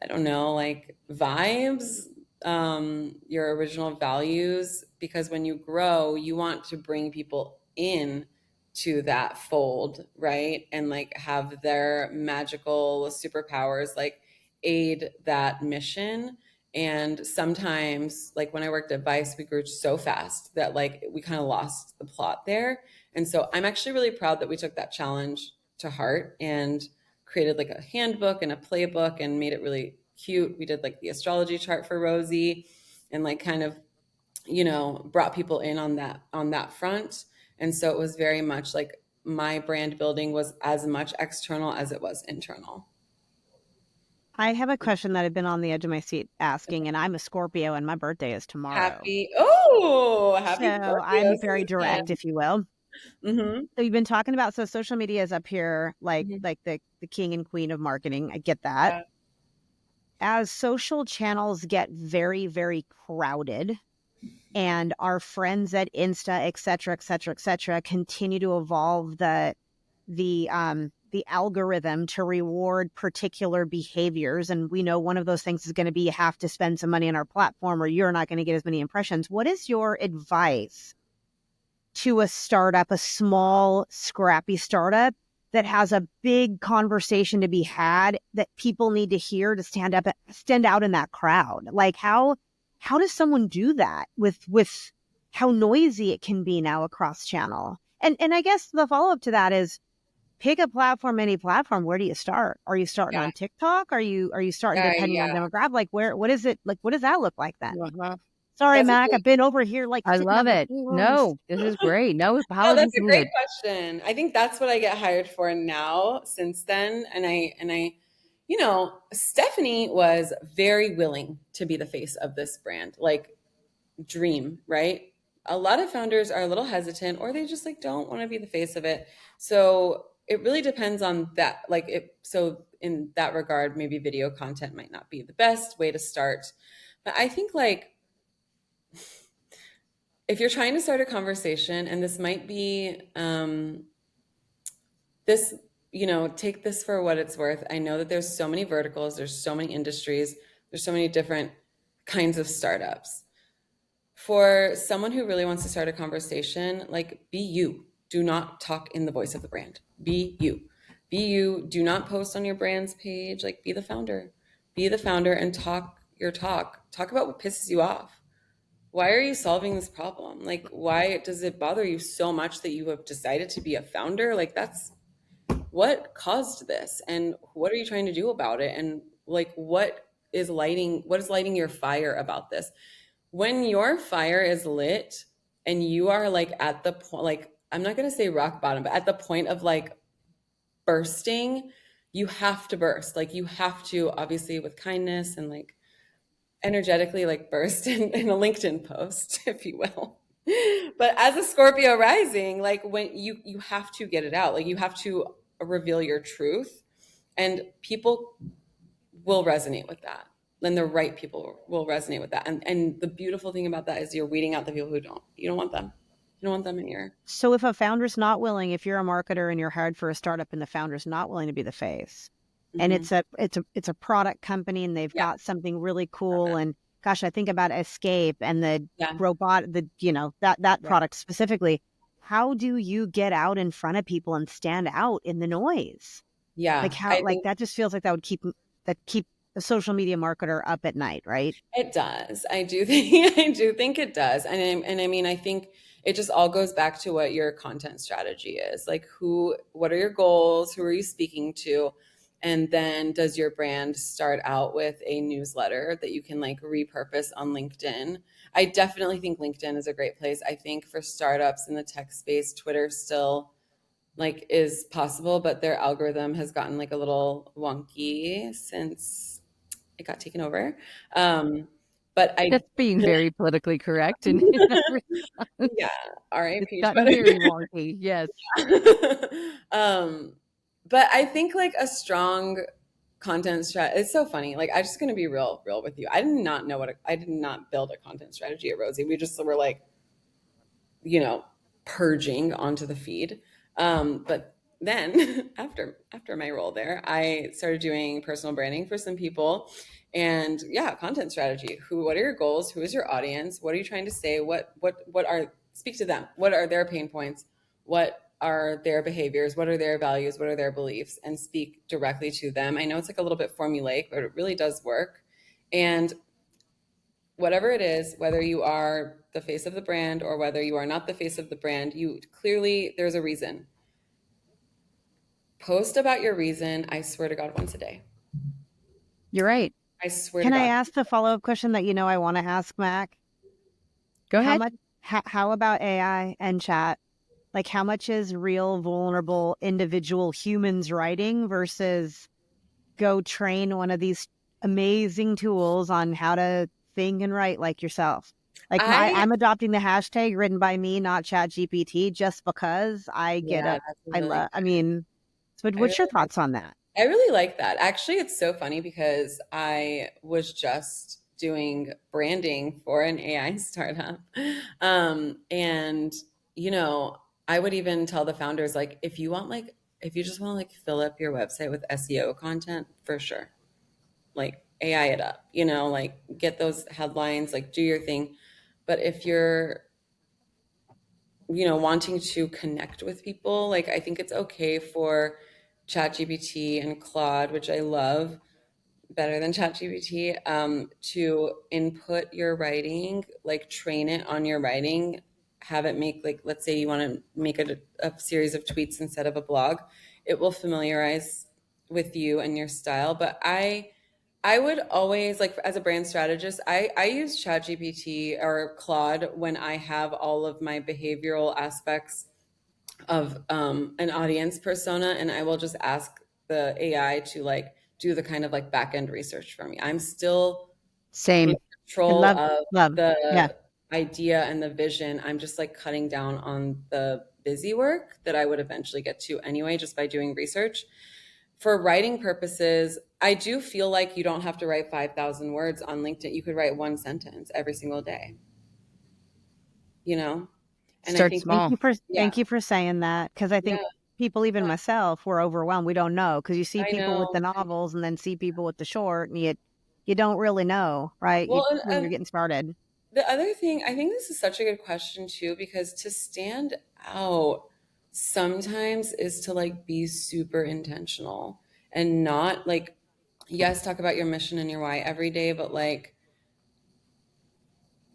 S3: I don't know, like vibes, your original values, because when you grow you want to bring people in to that fold, right? And like have their magical superpowers like aid that mission. And sometimes, like when I worked at Vice, we grew so fast that like we kind of lost the plot there. And so I'm actually really proud that we took that challenge to heart and created like a handbook and a playbook and made it really cute. We did like the astrology chart for Rosie and like kind of, brought people in on that front. And so it was very much like my brand building was as much external as it was internal.
S2: I have a question that I've been on the edge of my seat asking, and I'm a Scorpio and my birthday is tomorrow.
S3: Happy
S2: So
S3: Scorpio
S2: I'm very direct,
S3: season.
S2: if you will.
S3: Mm-hmm.
S2: So you've been talking about, so social media is up here, like
S3: Mm-hmm.
S2: the king and queen of marketing. I get that.
S3: Yeah.
S2: As social channels get very, very crowded, and our friends at Insta, et cetera, et cetera, et cetera, continue to evolve the algorithm to reward particular behaviors. And we know one of those things is going to be you have to spend some money on our platform or you're not going to get as many impressions. What is your advice to a startup, a small, scrappy startup that has a big conversation to be had that people need to hear to stand out in that crowd? Like how does someone do that with how noisy it can be now across channel? And I guess the follow up to that is, pick a platform, any platform. Where do you start? Are you starting
S3: Yeah.
S2: on TikTok? Are you starting depending on
S3: Yeah.
S2: demographic? Like what is it like? What does that look like then?
S1: Uh-huh.
S2: Sorry,
S3: That's a
S2: Mac.
S3: great
S2: I've been over here like
S1: I
S2: sitting on
S1: love
S2: the
S1: it.
S2: forums.
S1: No, this is great. No
S3: No,
S1: apologies
S3: that's a great
S1: needed.
S3: question. I think that's what I get hired for now since then. Stephanie was very willing to be the face of this brand. Like dream, right? A lot of founders are a little hesitant or they just like don't want to be the face of it. So it really depends on that. So in that regard, maybe video content might not be the best way to start. But I think like if you're trying to start a conversation, and this might be this, take this for what it's worth. I know that there's so many verticals, there's so many industries, there's so many different kinds of startups. For someone who really wants to start a conversation, like be you. Do not talk in the voice of the brand. Be you. Be you. Do not post on your brand's page. Like be the founder. Be the founder and talk your talk. Talk about what pisses you off. Why are you solving this problem? Like, why does it bother you so much that you have decided to be a founder? Like, that's what caused this, and what are you trying to do about it? And like, what is lighting your fire about this? When your fire is lit and you are like at the point, like, I'm not going to say rock bottom, but at the point of like bursting, you have to burst. Like, you have to, obviously, with kindness and like energetically, like burst in a LinkedIn post, if you will. But as a Scorpio rising, like when you have to get it out, like you have to reveal your truth, and people will resonate with that. Then the right people will resonate with that. And the beautiful thing about that is you're weeding out the people who don't. You don't want them. You don't want them in your.
S2: So if a founder's not willing, if you're a marketer and you're hired for a startup and the founder's not willing to be the face, and
S3: Mhm.
S2: it's a product company and they've
S3: Yeah.
S2: got something really cool, and gosh, I think about Escape and the
S3: Yeah.
S2: robot, that
S3: Yeah.
S2: product specifically. How do you get out in front of people and stand out in the noise? Like
S3: Yeah.
S2: how
S3: I
S2: like
S3: think
S2: that just feels like that keep a social media marketer up at night, right?
S3: it does. I do think I do think it does. And I mean, I think it just all goes back to what your content strategy is. Like what are your goals? Who are you speaking to? And then does your brand start out with a newsletter that you can like repurpose on LinkedIn? I definitely think LinkedIn is a great place. I think for startups in the tech space, Twitter still like is possible, but their algorithm has gotten like a little wonky since it got taken over. Um, but I,
S1: That's being very politically correct. And
S3: yeah,
S1: it's
S3: RIP
S1: gotten
S3: Twitter.
S1: very wonky. Yes.
S3: um, but I think like a strong content strategy. It's so funny. Like I'm just gonna be real with you. I did not know I did not build a content strategy at Rosie. We just were like, you know, purging onto the feed. But then after my role there, I started doing personal branding for some people, and yeah, content strategy. What are your goals? Who is your audience? What are you trying to say? What are speak to them? What are their pain points? What are their behaviors? What are their values? What are their beliefs? And speak directly to them. I know it's like a little bit formulaic, but it really does work. And whatever it is, whether you are the face of the brand or whether you are not the face of the brand, you clearly, there's a reason. Post about your reason. I swear to God, once a day.
S1: You're right.
S3: I swear to
S2: Can I
S3: God.
S2: ask the follow-up question that I want to ask, Mac?
S1: Go
S2: How
S1: ahead.
S2: much how about AI and chat? Like how much is real vulnerable individual humans writing versus go train one of these amazing tools on how to think and write like yourself? Like
S3: I,
S2: I'm adopting the hashtag written by me, not chat GPT, just because I get
S3: yeah,
S2: it.
S3: that's a
S2: I
S3: really
S2: love, I
S3: good.
S2: mean, so
S3: I
S2: what's your
S3: really
S2: thoughts on that?
S3: I really like that. Actually, it's so funny because I was just doing branding for an AI startup. And, you know, I would even tell the founders, like, if you just want to like fill up your website with SEO content, for sure, like AI it up, like get those headlines, like do your thing. But if you're, wanting to connect with people, like I think it's okay for ChatGPT and Claude, which I love better than ChatGPT, to input your writing, like train it on your writing, have it make like, let's say you want to make a series of tweets instead of a blog, it will familiarize with you and your style. But I would always, like, as a brand strategist, I use ChatGPT or Claude when I have all of my behavioral aspects of an audience persona, and I will just ask the AI to like do the kind of like back end research for me. I'm still in
S1: Same.
S2: I
S3: control
S2: love,
S3: of
S2: love. Yeah.
S3: the idea and the vision. I'm just like cutting down on the busy work that I would eventually get to anyway, just by doing research. For writing purposes, I do feel like you don't have to write 5,000 words on LinkedIn. You could write one sentence every single day, you know? And I
S1: Start
S3: think,
S1: small.
S3: yeah,
S2: Thank you for saying that. Cause I
S3: yeah,
S2: think people, even
S3: yeah,
S2: myself, were overwhelmed. We don't know. Cause you see
S3: I
S2: people with
S3: know.
S2: the novels and then see people with the short and you don't really know, right?
S3: Well,
S2: When you're getting started.
S3: the other thing, I think this is such a good question too, because to stand out sometimes is to like be super intentional and not like, yes, talk about your mission and your why every day, but like,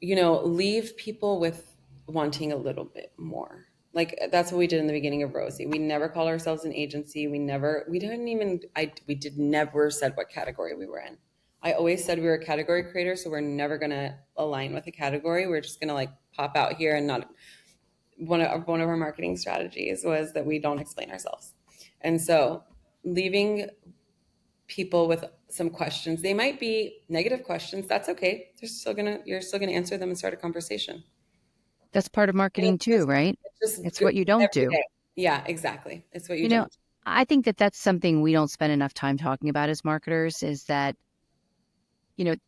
S3: leave people with wanting a little bit more. Like that's what we did in the beginning of Rosie. We never called ourselves an agency. We didn't even, we did never said what category we were in. I always said we were a category creator, so we're never gonna align with a category. We're just gonna like pop out here and not. One of our marketing strategies was that we don't explain ourselves, and so leaving people with some questions. They might be negative questions. That's okay. You're still gonna answer them and start a conversation.
S1: That's part of
S3: And
S1: marketing too, right?
S3: it's just
S1: It's
S3: good
S1: what you don't
S3: every
S1: do.
S3: day. Yeah, exactly. It's what you
S1: You know,
S3: don't.
S1: I think that that's something we don't spend enough time talking about as marketers is that,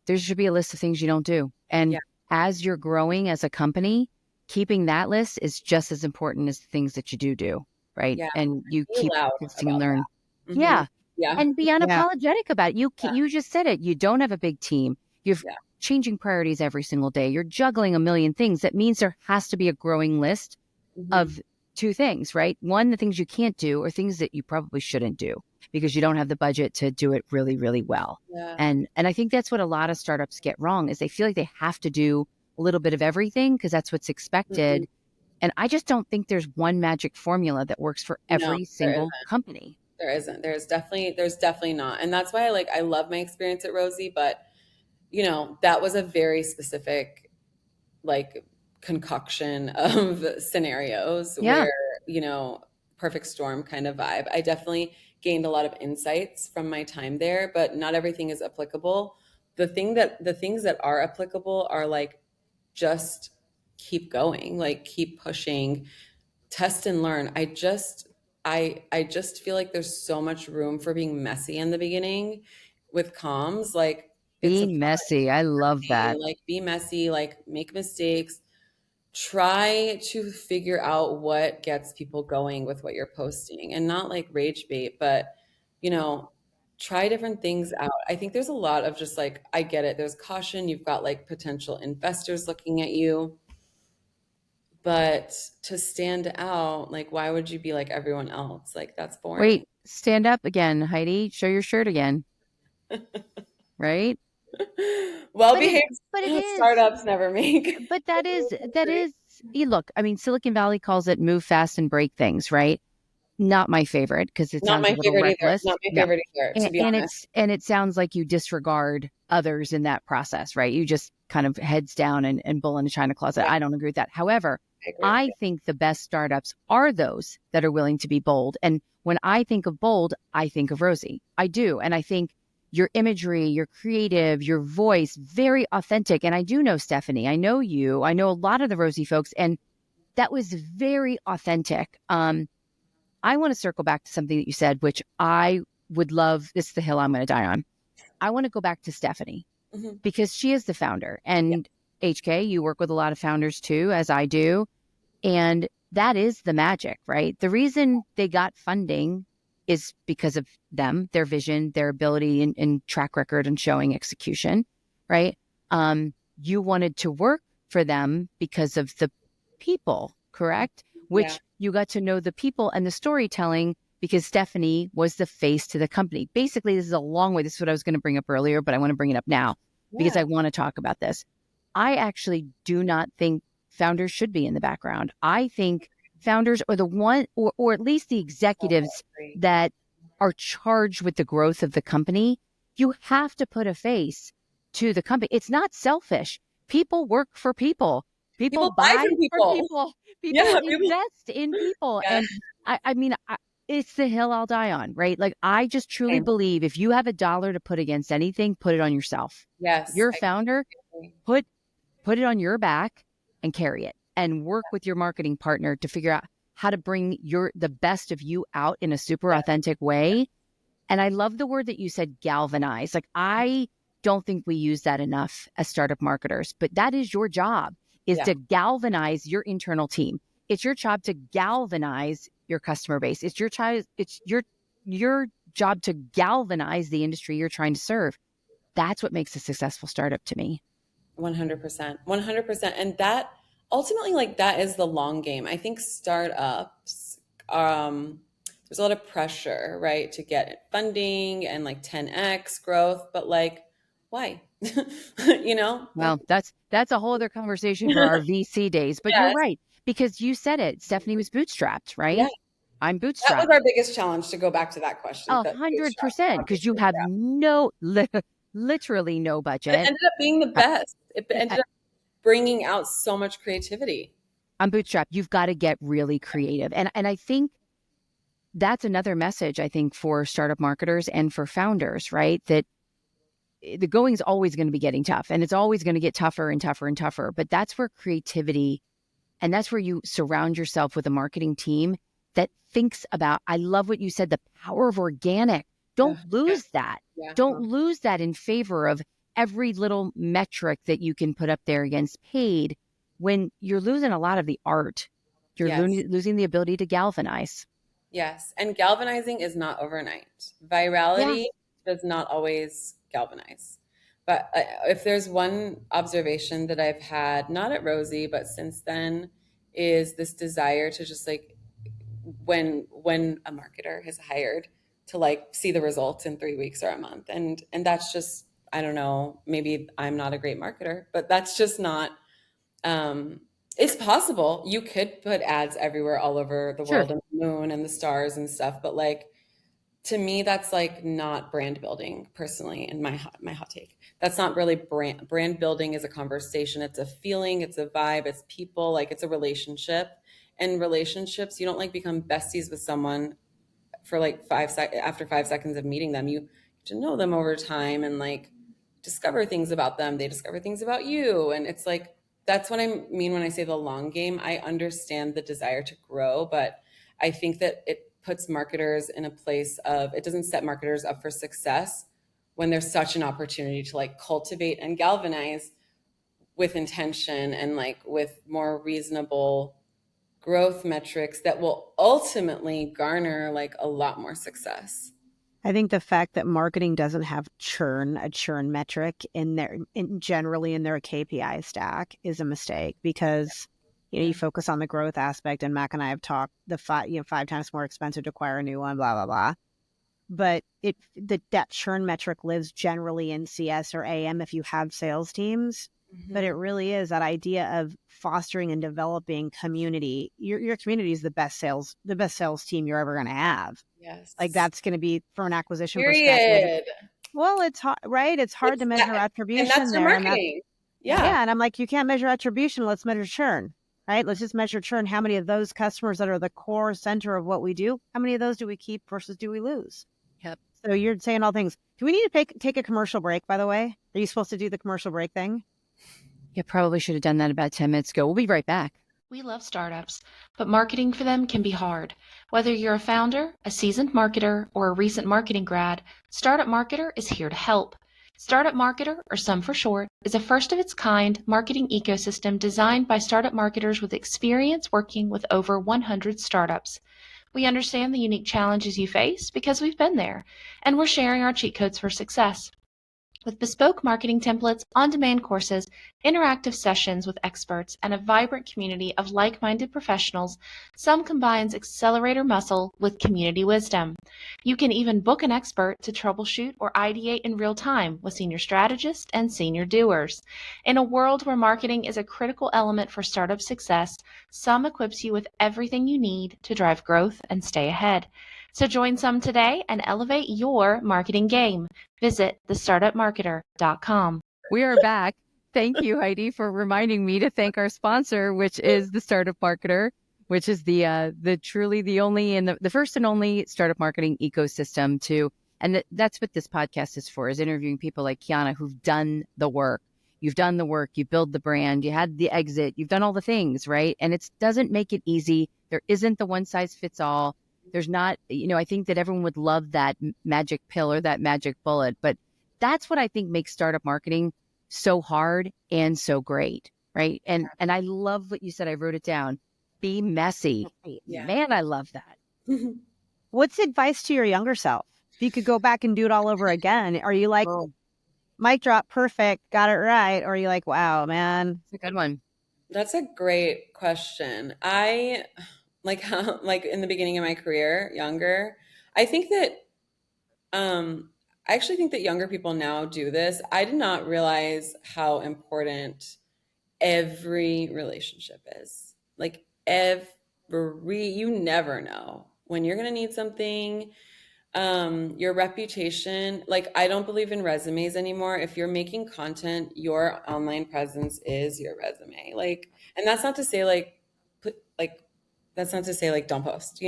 S1: there should be a list of things you don't do.
S3: Yeah,
S1: And as you're growing as a company, keeping that list is just as important as the things that you do, right?
S3: yeah.
S1: And you
S3: Be
S1: keep
S3: loud
S1: testing and
S3: about
S1: learn.
S3: that.
S1: Yeah.
S3: Yeah,
S1: And be
S2: Yeah.
S1: unapologetic about it.
S3: yeah,
S1: You just said it. You don't have a big team. You're
S3: yeah.
S1: changing priorities every single day. You're juggling a million things. That means there has to be a growing list
S3: Hmm.
S1: of two things, right? One, the things you can't do or things that you probably shouldn't do because you don't have the budget to do it really, really well.
S3: Yeah.
S1: And I think that's what a lot of startups get wrong is they feel like they have to do a little bit of everything because that's what's
S3: Mm-mm.
S1: expected. And I just don't think there's one magic formula that works for
S3: No,
S1: every
S3: there
S1: single
S3: isn't.
S1: company.
S3: There isn't. There's definitely not. And that's why I love my experience at Rosie, but that was a very specific like concoction of scenarios
S1: Yeah.
S3: where, you know, perfect storm kind of vibe. I definitely gained a lot of insights from my time there, but not everything is applicable. The things that are applicable are like just keep going, like keep pushing, test and learn. I just feel like there's so much room for being messy in the beginning with comms. Like it's
S1: Be
S3: a
S1: messy. I love that.
S3: like be messy, like make mistakes, try to figure out what gets people going with what you're posting and not like rage bait, but you know, try different things out. I think there's a lot of just like, I get it. There's caution. You've got like potential investors looking at you, but to stand out, like, why would you be like everyone else? Like, that's boring.
S1: Wait, stand up again, Heidi. Show your shirt again, right?
S3: Well
S1: But
S3: behaved
S1: it is.
S3: startups never make.
S1: But that is you look, I mean, Silicon Valley calls it move fast and break things, right? Not my favorite because it
S3: Not
S1: sounds
S3: my
S1: a little
S3: favorite either.
S1: reckless.
S3: Not my
S1: No.
S3: favorite either, to be honest.
S1: And it sounds like you disregard others in that process, right? You just kind of heads down and bull in a china closet.
S3: Yeah,
S1: I don't agree with that. However,
S3: I agree with
S1: I
S3: you.
S1: think the best startups are those that are willing to be bold. And when I think of bold, I think of Rosie. I do. And I think your imagery, your creative, your voice, very authentic. And I do know Stephanie. I know you. I know a lot of the Rosie folks. And that was very authentic. I want to circle back to something that you said, which I would love. This is the hill I'm going to die on. I want to go back to Stephanie
S3: Mhm.
S1: because she is the founder.
S3: Yeah,
S1: And HK, you work with a lot of founders too, as I do. And that is the magic, right? The reason they got funding is because of them, their vision, their ability and track record and showing execution, right? You wanted to work for them because of the people, correct?
S3: yeah,
S1: Which you got to know the people and the storytelling because Stephanie was the face to the company. Basically, this is a long way. This is what I was going to bring up earlier, but I want to bring it up now because
S3: yeah.
S1: I want to talk about this. I actually do not think founders should be in the background. I think founders or the one, or at least the executives that are charged with the growth of the company, you have to put a face to the company. It's not selfish. People work for people. People
S3: People buy
S1: buy
S3: from
S1: for
S3: people.
S1: people. People
S3: Yeah, people.
S1: invest in people.
S3: Yes.
S1: And I mean, it's the hill I'll die on, right? Like, I just truly
S3: Same.
S1: believe if you have a dollar to put against anything, put it on yourself.
S3: Yes.
S1: You're a founder, put it on your back and carry it, and work with your marketing partner to figure out how to bring the best of you out in a super authentic way. And I love the word that you said, galvanize. Like, I don't think we use that enough as startup marketers, but that is your job, is
S3: Yeah.
S1: to galvanize your internal team. It's your job to galvanize your customer base. It's your job to galvanize the industry you're trying to serve. That's what makes a successful startup to me.
S3: 100%. 100%. And that ultimately, like, that is the long game. I think startups, there's a lot of pressure, right, to get funding and like 10x growth, but like, why? Like,
S1: Well, that's a whole other conversation for our VC days. But you're
S3: yes,
S1: right, because you said it. Stephanie was bootstrapped,
S3: yeah.
S1: right? I'm
S3: That was
S1: bootstrapped.
S3: our biggest challenge, to go back to that question. That bootstrap,
S1: 100%, because you have
S3: bootstrap.
S1: literally no
S3: But it
S1: budget.
S3: ended up being the
S1: Uh,
S3: best. It ended
S1: I-
S3: up bringing out so much creativity.
S1: I'm bootstrapped. You've got to get really creative. And I think that's another message, I think, for startup marketers and for founders, right? That the going's always going to be getting tough, and it's always going to get tougher and tougher and tougher. But that's where creativity, and that's where you surround yourself with a marketing team that thinks about, I love what you said, the power of organic. Don't
S3: Yeah,
S1: lose that.
S3: yeah,
S1: Don't lose that in favor of every little metric that you can put up there against paid, when you're losing a lot of the art. You're
S3: yes.
S1: losing the ability to galvanize.
S3: Yes, and galvanizing is not overnight.
S1: Yeah,
S3: Virality does not always galvanize. But if there's one observation that I've had, not at Rosie, but since then, is this desire to just like, when a marketer is hired, to like see the results in 3 weeks or a month, and that's just, I don't know, maybe I'm not a great marketer, but that's just not, um, it's possible. You could put ads everywhere, all over the
S1: sure.
S3: world, and the moon and the stars and stuff, but like, to me, that's like not brand building. Personally, in my hot take, that's not really brand building. Is a conversation. It's a feeling. It's a vibe. It's people. Like, it's a relationship. And relationships, you don't like become besties with someone for like after 5 seconds of meeting them. You get to know them over time and like discover things about them. They discover things about you. And it's like, that's what I mean when I say the long game. I understand the desire to grow, but I think that it puts marketers in a place of, it doesn't set marketers up for success when there's such an opportunity to like cultivate and galvanize with intention and like with more reasonable growth metrics that will ultimately garner like a lot more success.
S2: I think the fact that marketing doesn't have a churn metric generally in their KPI stack is a mistake, because you focus on the growth aspect, and Mac and I have talked five times more expensive to acquire a new one, blah blah blah. But that churn metric lives generally in CS or AM if you have sales teams. But it really is that idea of fostering and developing community. Your community is the best sales team you're ever going to have. Like,
S3: Yes.
S2: that's going to be, from an acquisition perspective.
S3: Period.
S2: Well, it's hard, right? It's hard
S3: It's
S2: to
S3: that,
S2: measure
S3: and
S2: attribution
S3: that's your
S2: there. And that's,
S3: marketing. Yeah.
S2: yeah. And I'm like, you can't measure attribution. Let's measure churn, right? Let's just measure churn. How many of those customers that are the core center of what we do, how many of those do we keep versus do we lose?
S1: Yep.
S2: So you're saying all things. Do we need to take a commercial break, by the way? Are you supposed to do the commercial break thing?
S1: You probably should have done that about 10 minutes ago. We'll be right back.
S4: We love startups, but marketing for them can be hard. Whether you're a founder, a seasoned marketer, or a recent marketing grad, Startup Marketer is here to help. Startup Marketer, or SOME for short, is a first-of-its-kind marketing ecosystem designed by startup marketers with experience working with over 100 startups. We understand the unique challenges you face because we've been there, and we're sharing our cheat codes for success. With bespoke marketing templates, on-demand courses, interactive sessions with experts, and a vibrant community of like-minded professionals, Some combines accelerator muscle with community wisdom. You can even book an expert to troubleshoot or ideate in real time with senior strategists and senior doers. In a world where marketing is a critical element for startup success, Some equips you with everything you need to drive growth and stay ahead. So join Some today and elevate your marketing game. Visit thestartupmarketer.com.
S1: We are back. Thank you, Heidi, for reminding me to thank our sponsor, which is the Startup Marketer, which is the truly the only and the first and only startup marketing ecosystem and that's what this podcast is for, is interviewing people like Kiana who've done the work. You've done the work, you build the brand, you had the exit, you've done all the things, right? And it doesn't make it easy. There isn't the one size fits all. There's not, I think that everyone would love that magic pill or that magic bullet, but that's what I think makes startup marketing so hard and so great, right? And I love what you said. I wrote it down. Be messy.
S3: Yeah.
S1: Man, I love that.
S2: What's advice to your younger self? If you could go back and do it all over again, are you like, mic drop, perfect, got it right? Or are you like, wow, man?
S1: It's a good one.
S3: That's a great question. I like in the beginning of my career, younger, I think that I actually think that younger people now do this. I did not realize how important every relationship is. Like you never know when you're going to need something. Your reputation, like I don't believe in resumes anymore. If you're making content, your online presence is your resume. Like, and that's not to say that's not to say like don't post,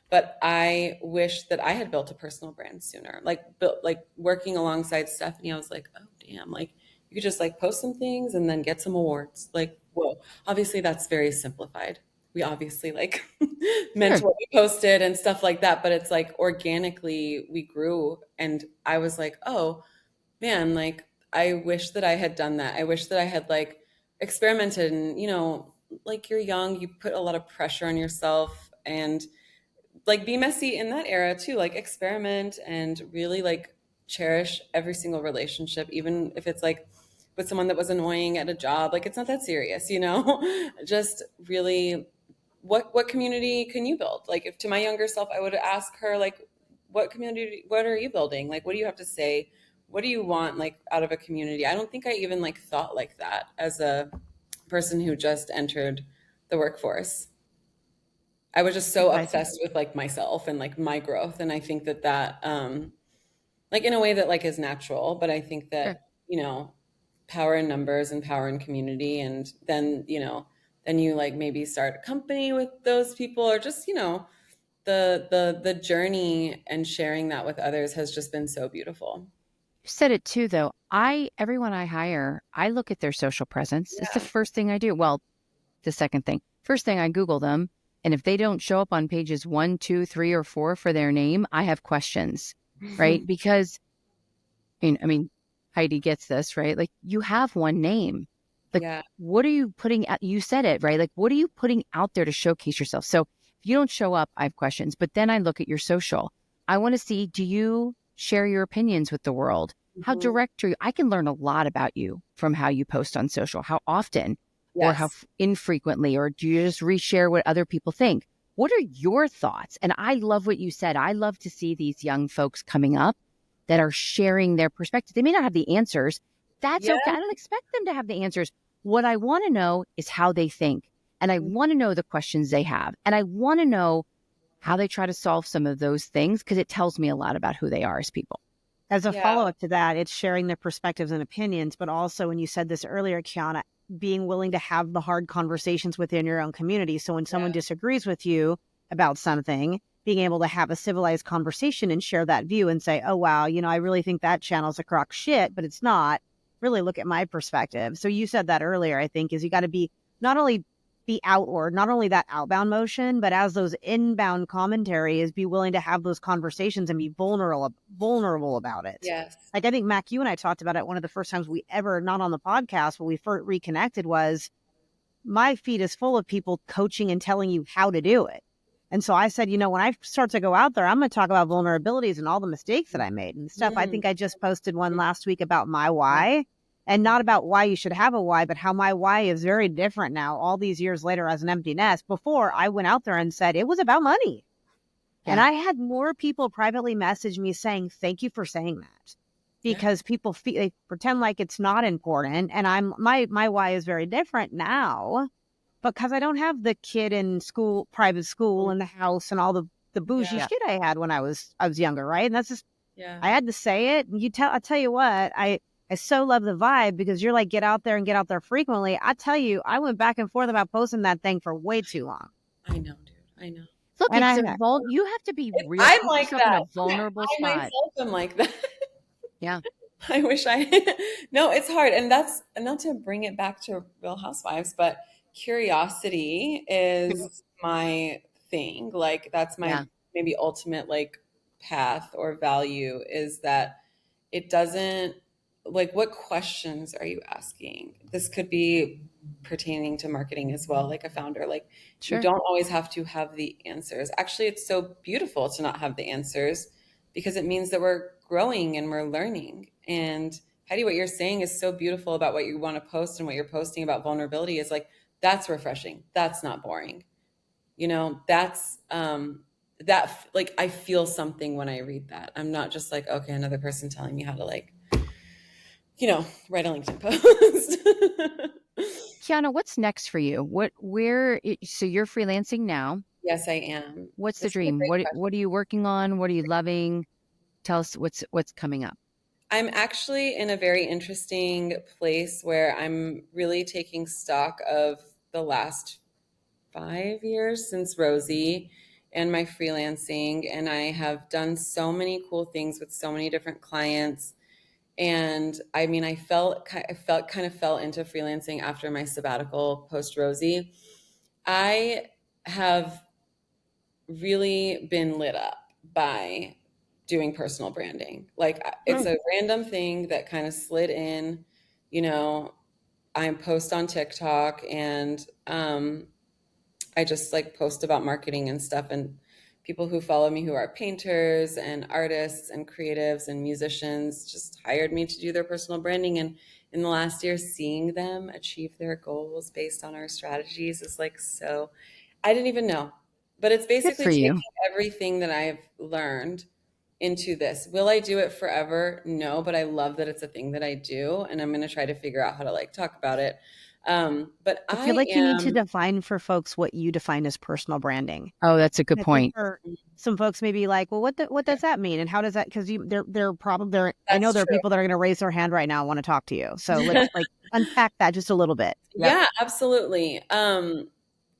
S3: but I wish that I had built a personal brand sooner. Like working alongside Stephanie, I was like, oh damn, like you could just like post some things and then get some awards. Like, whoa. Obviously that's very simplified. We obviously like meant what we posted and stuff like that, but it's like organically we grew, and I was like, oh man, like I wish that I had done that. I wish that I had like experimented, and like you're young, you put a lot of pressure on yourself, and like be messy in that era too, like experiment and really like cherish every single relationship, even if it's like with someone that was annoying at a job. Like it's not that serious, just really what community can you build? Like if to my younger self, I would ask her like, what are you building? Like, what do you have to say? What do you want like out of a community? I don't think I even like thought like that as a person who just entered the workforce. I was just so obsessed with like myself and like my growth. And I think that like in a way that like is natural, but I think that, power in numbers and power in community. And then, then you like maybe start a company with those people, or just, the journey and sharing that with others has just been so beautiful.
S1: You said it too, though. Everyone I hire, I look at their social presence. Yeah. It's the first thing I do. Well, the second thing. First thing, I Google them. And if they don't show up on pages 1, 2, 3, or 4 for their name, I have questions, right? Because, I mean, Heidi gets this, right? Like you have one name. Like, what are you putting out? You said it, right? Like, what are you putting out there to showcase yourself? So if you don't show up, I have questions. But then I look at your social. I want to see, do you share your opinions with the world? How direct are you? I can learn a lot about you from how you post on social, how often or how infrequently, or do you just reshare what other people think? What are your thoughts? And I love what you said. I love to see these young folks coming up that are sharing their perspective. They may not have the answers. That's okay. I don't expect them to have the answers. What I want to know is how they think. And I want to know the questions they have. And I want to know how they try to solve some of those things, because it tells me a lot about who they are as people.
S2: As a follow-up to that, it's sharing their perspectives and opinions, but also, when you said this earlier, Kiana, being willing to have the hard conversations within your own community. So when someone disagrees with you about something, being able to have a civilized conversation and share that view and say, oh, wow, I really think that channel's a crock shit, but it's not. Really look at my perspective. So you said that earlier, I think, is you got to be not only be outward, not only that outbound motion, but as those inbound commentary is be willing to have those conversations and be vulnerable about it.
S3: Yes.
S2: Like I think, Mac, you and I talked about it. One of the first times we ever, not on the podcast, but we first reconnected, was my feed is full of people coaching and telling you how to do it. And so I said, when I start to go out there, I'm going to talk about vulnerabilities and all the mistakes that I made and stuff. I think I just posted one last week about my why, and not about why you should have a why, but how my why is very different now, all these years later as an empty nest. Before, I went out there and said it was about money.
S1: Yeah.
S2: And I had more people privately message me saying, thank you for saying that. Because people they pretend like it's not important. And my why is very different now, because I don't have the kid in school, private school, and the house and all the bougie shit I had when I was younger, right? And that's just, I had to say it. And I'll tell you what, I so love the vibe, because you're like, get out there and get out there frequently. I tell you, I went back and forth about posting that thing for way too long.
S3: I know, dude. I know.
S1: Look,
S2: And
S1: you have to be real.
S3: I'm
S1: Put
S3: like
S1: yourself in
S3: that.
S1: a vulnerable
S3: I
S1: spot.
S3: myself am like that.
S1: Yeah.
S3: I wish no, it's hard. And that's not to bring it back to Real Housewives, but curiosity is my thing. Like, that's my maybe ultimate like path or value, is that it doesn't, like, what questions are you asking? This could be pertaining to marketing as well, like a founder. Like, you don't always have to have the answers. Actually, it's so beautiful to not have the answers, because it means that we're growing and we're learning. And Heidi, what you're saying is so beautiful about what you want to post, and what you're posting about vulnerability is like, that's refreshing. That's not boring. That's that, like, I feel something when I read that. I'm not just like, okay, another person telling me how to, like, write a LinkedIn post.
S1: Kiana, what's next for you? So you're freelancing now.
S3: Yes, I am.
S1: What's the dream? What are you working on? What are you loving? Tell us what's coming up.
S3: I'm actually in a very interesting place where I'm really taking stock of the last 5 years since Rosie and my freelancing. And I have done so many cool things with so many different clients. And I mean, I fell into freelancing after my sabbatical post Rosie. I have really been lit up by doing personal branding. Like, it's a random thing that kind of slid in. I post on TikTok, and I just like post about marketing and stuff. And people who follow me, who are painters and artists and creatives and musicians, just hired me to do their personal branding. And in the last year, seeing them achieve their goals based on our strategies is like, so I didn't even know. But it's basically taking everything that I've learned into this. Will I do it forever? No, but I love that it's a thing that I do, and I'm going to try to figure out how to like talk about it. But
S2: I feel like you need to define for folks what you define as personal branding.
S1: Oh, that's a good point.
S2: Some folks may be like, well, what does that mean? And how does that, because they're probably, I know there are people that are going to raise their hand right now and want to talk to you. So let's like unpack that just a little bit.
S3: Yeah, absolutely.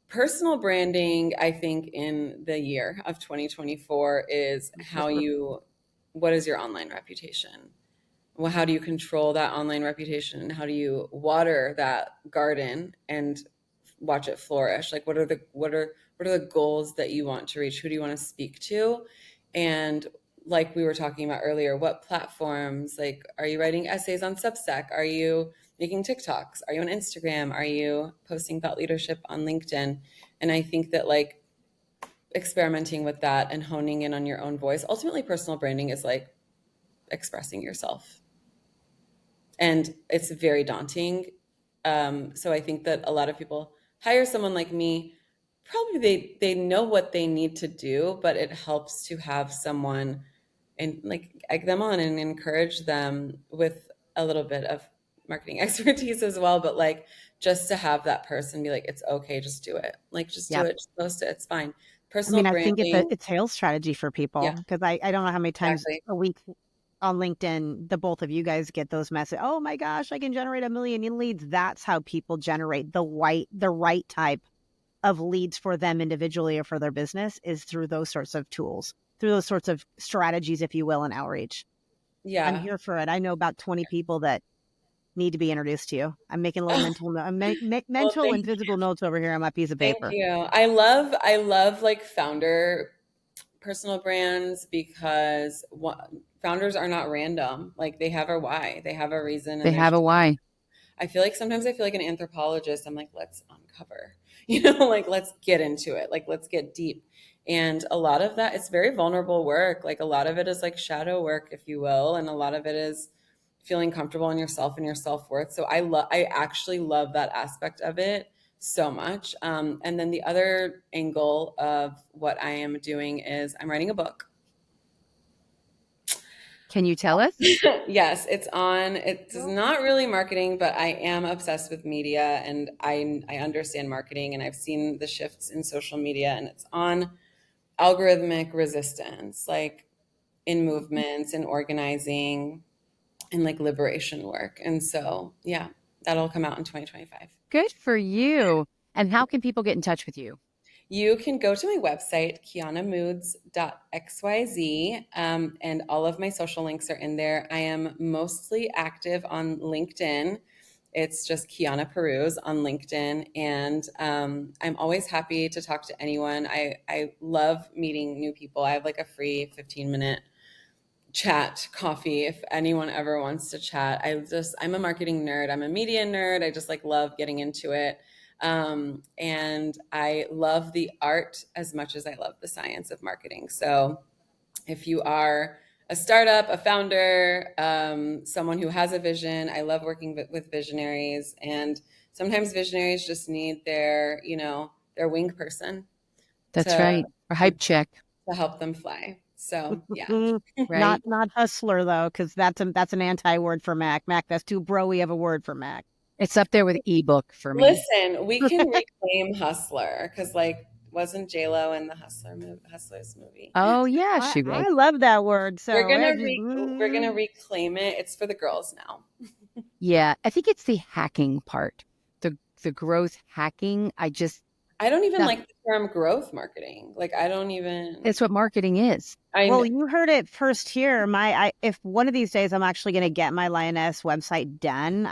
S3: Personal branding, I think, in the year of 2024 is what is your online reputation? Well, how do you control that online reputation? How do you water that garden and watch it flourish? Like, what are the goals that you want to reach? Who do you want to speak to? And like we were talking about earlier, what platforms, like, are you writing essays on Substack? Are you making TikToks? Are you on Instagram? Are you posting thought leadership on LinkedIn? And I think that, like, experimenting with that and honing in on your own voice, ultimately personal branding is like expressing yourself. And it's very daunting. So I think that a lot of people hire someone like me. Probably they know what they need to do, but it helps to have someone and like egg them on and encourage them with a little bit of marketing expertise as well. But like, just to have that person be like, it's okay, just do it. Like, just do it, just post it. It's fine. Personal branding.
S2: I think it's a sales strategy for people, because I don't know how many times a week on LinkedIn the both of you guys get those messages. Oh my gosh, I can generate 1 million leads. That's how people generate the right type of leads for them individually or for their business, is through those sorts of tools, through those sorts of strategies, if you will, and outreach.
S3: Yeah.
S2: I'm here for it. I know about 20 people that need to be introduced to you. I'm making a little mental and physical notes over here on my piece of paper.
S3: Thank you. I love like founder personal brands, because founders are not random. Like, they have a why, they have a reason.
S1: They have a why.
S3: I feel like sometimes I feel like an anthropologist. I'm like, let's uncover, like, let's get into it. Like, let's get deep. And a lot of that, it's very vulnerable work. Like a lot of it is like shadow work, if you will. And a lot of it is feeling comfortable in yourself and your self-worth. So I actually love that aspect of it so much. And then the other angle of what I am doing is I'm writing a book.
S1: Can you tell us?
S3: Yes, it's not really marketing, but I am obsessed with media and I understand marketing and I've seen the shifts in social media, and it's on algorithmic resistance, like in movements and organizing and like liberation work. And so, yeah, that'll come out in 2025.
S1: Good for you. And how can people get in touch with you?
S3: You can go to my website, kianamoods.xyz, and all of my social links are in there. I am mostly active on LinkedIn. It's just Kiana Pirouz on LinkedIn. And I'm always happy to talk to anyone. I love meeting new people. I have like a free 15-minute chat coffee if anyone ever wants to chat. I'm a marketing nerd. I'm a media nerd. I just like love getting into it. And I love the art as much as I love the science of marketing. So if you are a startup, a founder, someone who has a vision, I love working with visionaries. And sometimes visionaries just need their, their wing person
S1: That's
S3: to,
S1: right. Or
S3: to,
S1: hype check.
S3: to help them fly. So yeah.
S1: Right.
S2: Not hustler though, because that's an anti-word for Mac. Mac, that's too broy of a word for Mac.
S1: It's up there with ebook for me.
S3: Listen, we can reclaim Hustler because, like, wasn't J Lo in the Hustlers movie?
S1: Oh, yeah,
S2: I,
S1: she was.
S2: I love that word.
S3: We're
S2: So
S3: gonna we're gonna reclaim it. It's for the girls now.
S1: Yeah, I think it's the hacking part. The growth hacking.
S3: I don't even
S1: That,
S3: like the term growth marketing. Like, I don't even.
S1: it's what marketing is.
S2: well, you heard it first here. If one of these days I'm actually going to get my Lioness website done,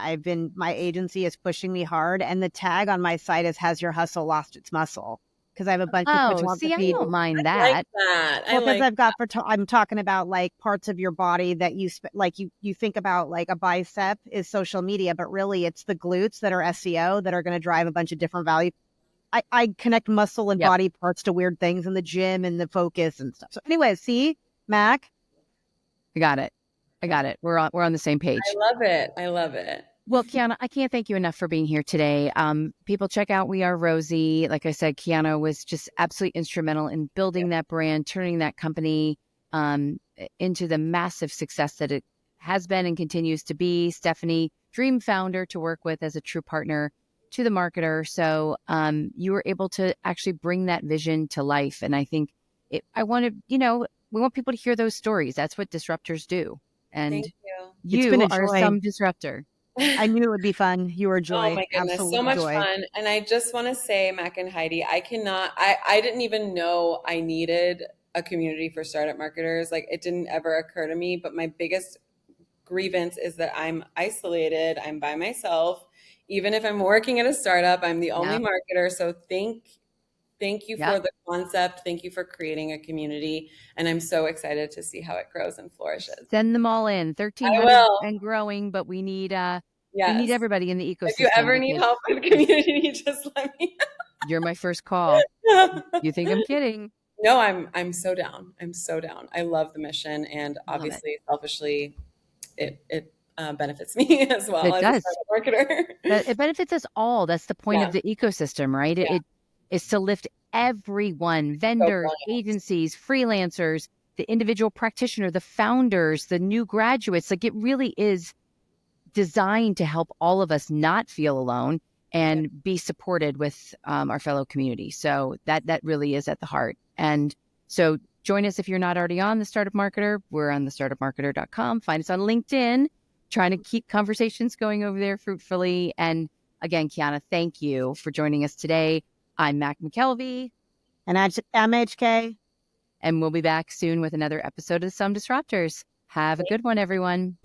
S2: my agency is pushing me hard, and the tag on my site is "Has your hustle lost its muscle?" Because I have a bunch of
S1: Oh, see, I
S2: photography.
S1: don't mind
S3: I like
S1: that.
S3: that. I
S2: Well, because
S3: like.
S2: I'm talking about like parts of your body that you think about like a bicep is social media, but really it's the glutes that are SEO that are going to drive a bunch of different value. I connect muscle and
S1: Yep,
S2: body parts to weird things in the gym and the focus and stuff. So anyway, see, Mac,
S1: I got it. I got it. We're on the same page.
S3: I love it. I love it.
S1: Well, Kiana, I can't thank you enough for being here today. People check out We Are Rosie. Like I said, Kiana was just absolutely instrumental in building that brand, turning that company into the massive success that it has been and continues to be. Stephanie, dream founder to work with as a true partner to the marketer. So you were able to actually bring that vision to life. And I think we want people to hear those stories. That's what disruptors do. And
S3: Thank you.
S2: it's been
S1: you
S2: a
S1: are
S2: joy.
S1: some disruptor.
S2: I knew it would be fun. You were a
S3: Oh
S2: joy,
S3: my goodness, so
S2: absolute
S3: much
S2: joy.
S3: fun. And I just want to say, Mac and Heidi, I didn't even know I needed a community for startup marketers. Like it didn't ever occur to me, but my biggest grievance is that I'm isolated, I'm by myself. Even if I'm working at a startup, I'm the only
S1: Yeah.
S3: marketer. So thank you
S1: Yep.
S3: for the concept. Thank you for creating a community. And I'm so excited to see how it grows and flourishes.
S1: Send them all in.
S3: I
S1: 1,300
S3: will.
S1: and growing, but we need
S3: Yes.
S1: everybody in the
S3: If you
S1: ecosystem
S3: ever need
S1: because
S3: help with community, just let me
S1: you're my first call.
S3: know.
S1: You think I'm kidding?
S3: No, I'm so down. I'm so down. I love the mission, and
S1: Love it.
S3: obviously, selfishly, it benefits me as well
S1: It
S3: as a
S1: does.
S3: startup marketer.
S1: It benefits us all. That's the point of
S3: Yeah,
S1: the ecosystem, right?
S3: yeah,
S1: It is to lift everyone,
S3: so
S1: vendors,
S3: brilliant.
S1: agencies, freelancers, the individual practitioner, the founders, the new graduates. Like it really is designed to help all of us not feel alone
S3: Yeah,
S1: and be supported with our fellow community. So that really is at the heart. And so join us if you're not already on the Startup Marketer. We're on thestartupmarketer.com. Find us on LinkedIn, trying to keep conversations going over there fruitfully. And again, Kiana, thank you for joining us today. I'm Mac McKelvey,
S2: And I'm HK.
S1: and we'll be back soon with another episode of Some Disruptors. Have a good one, everyone.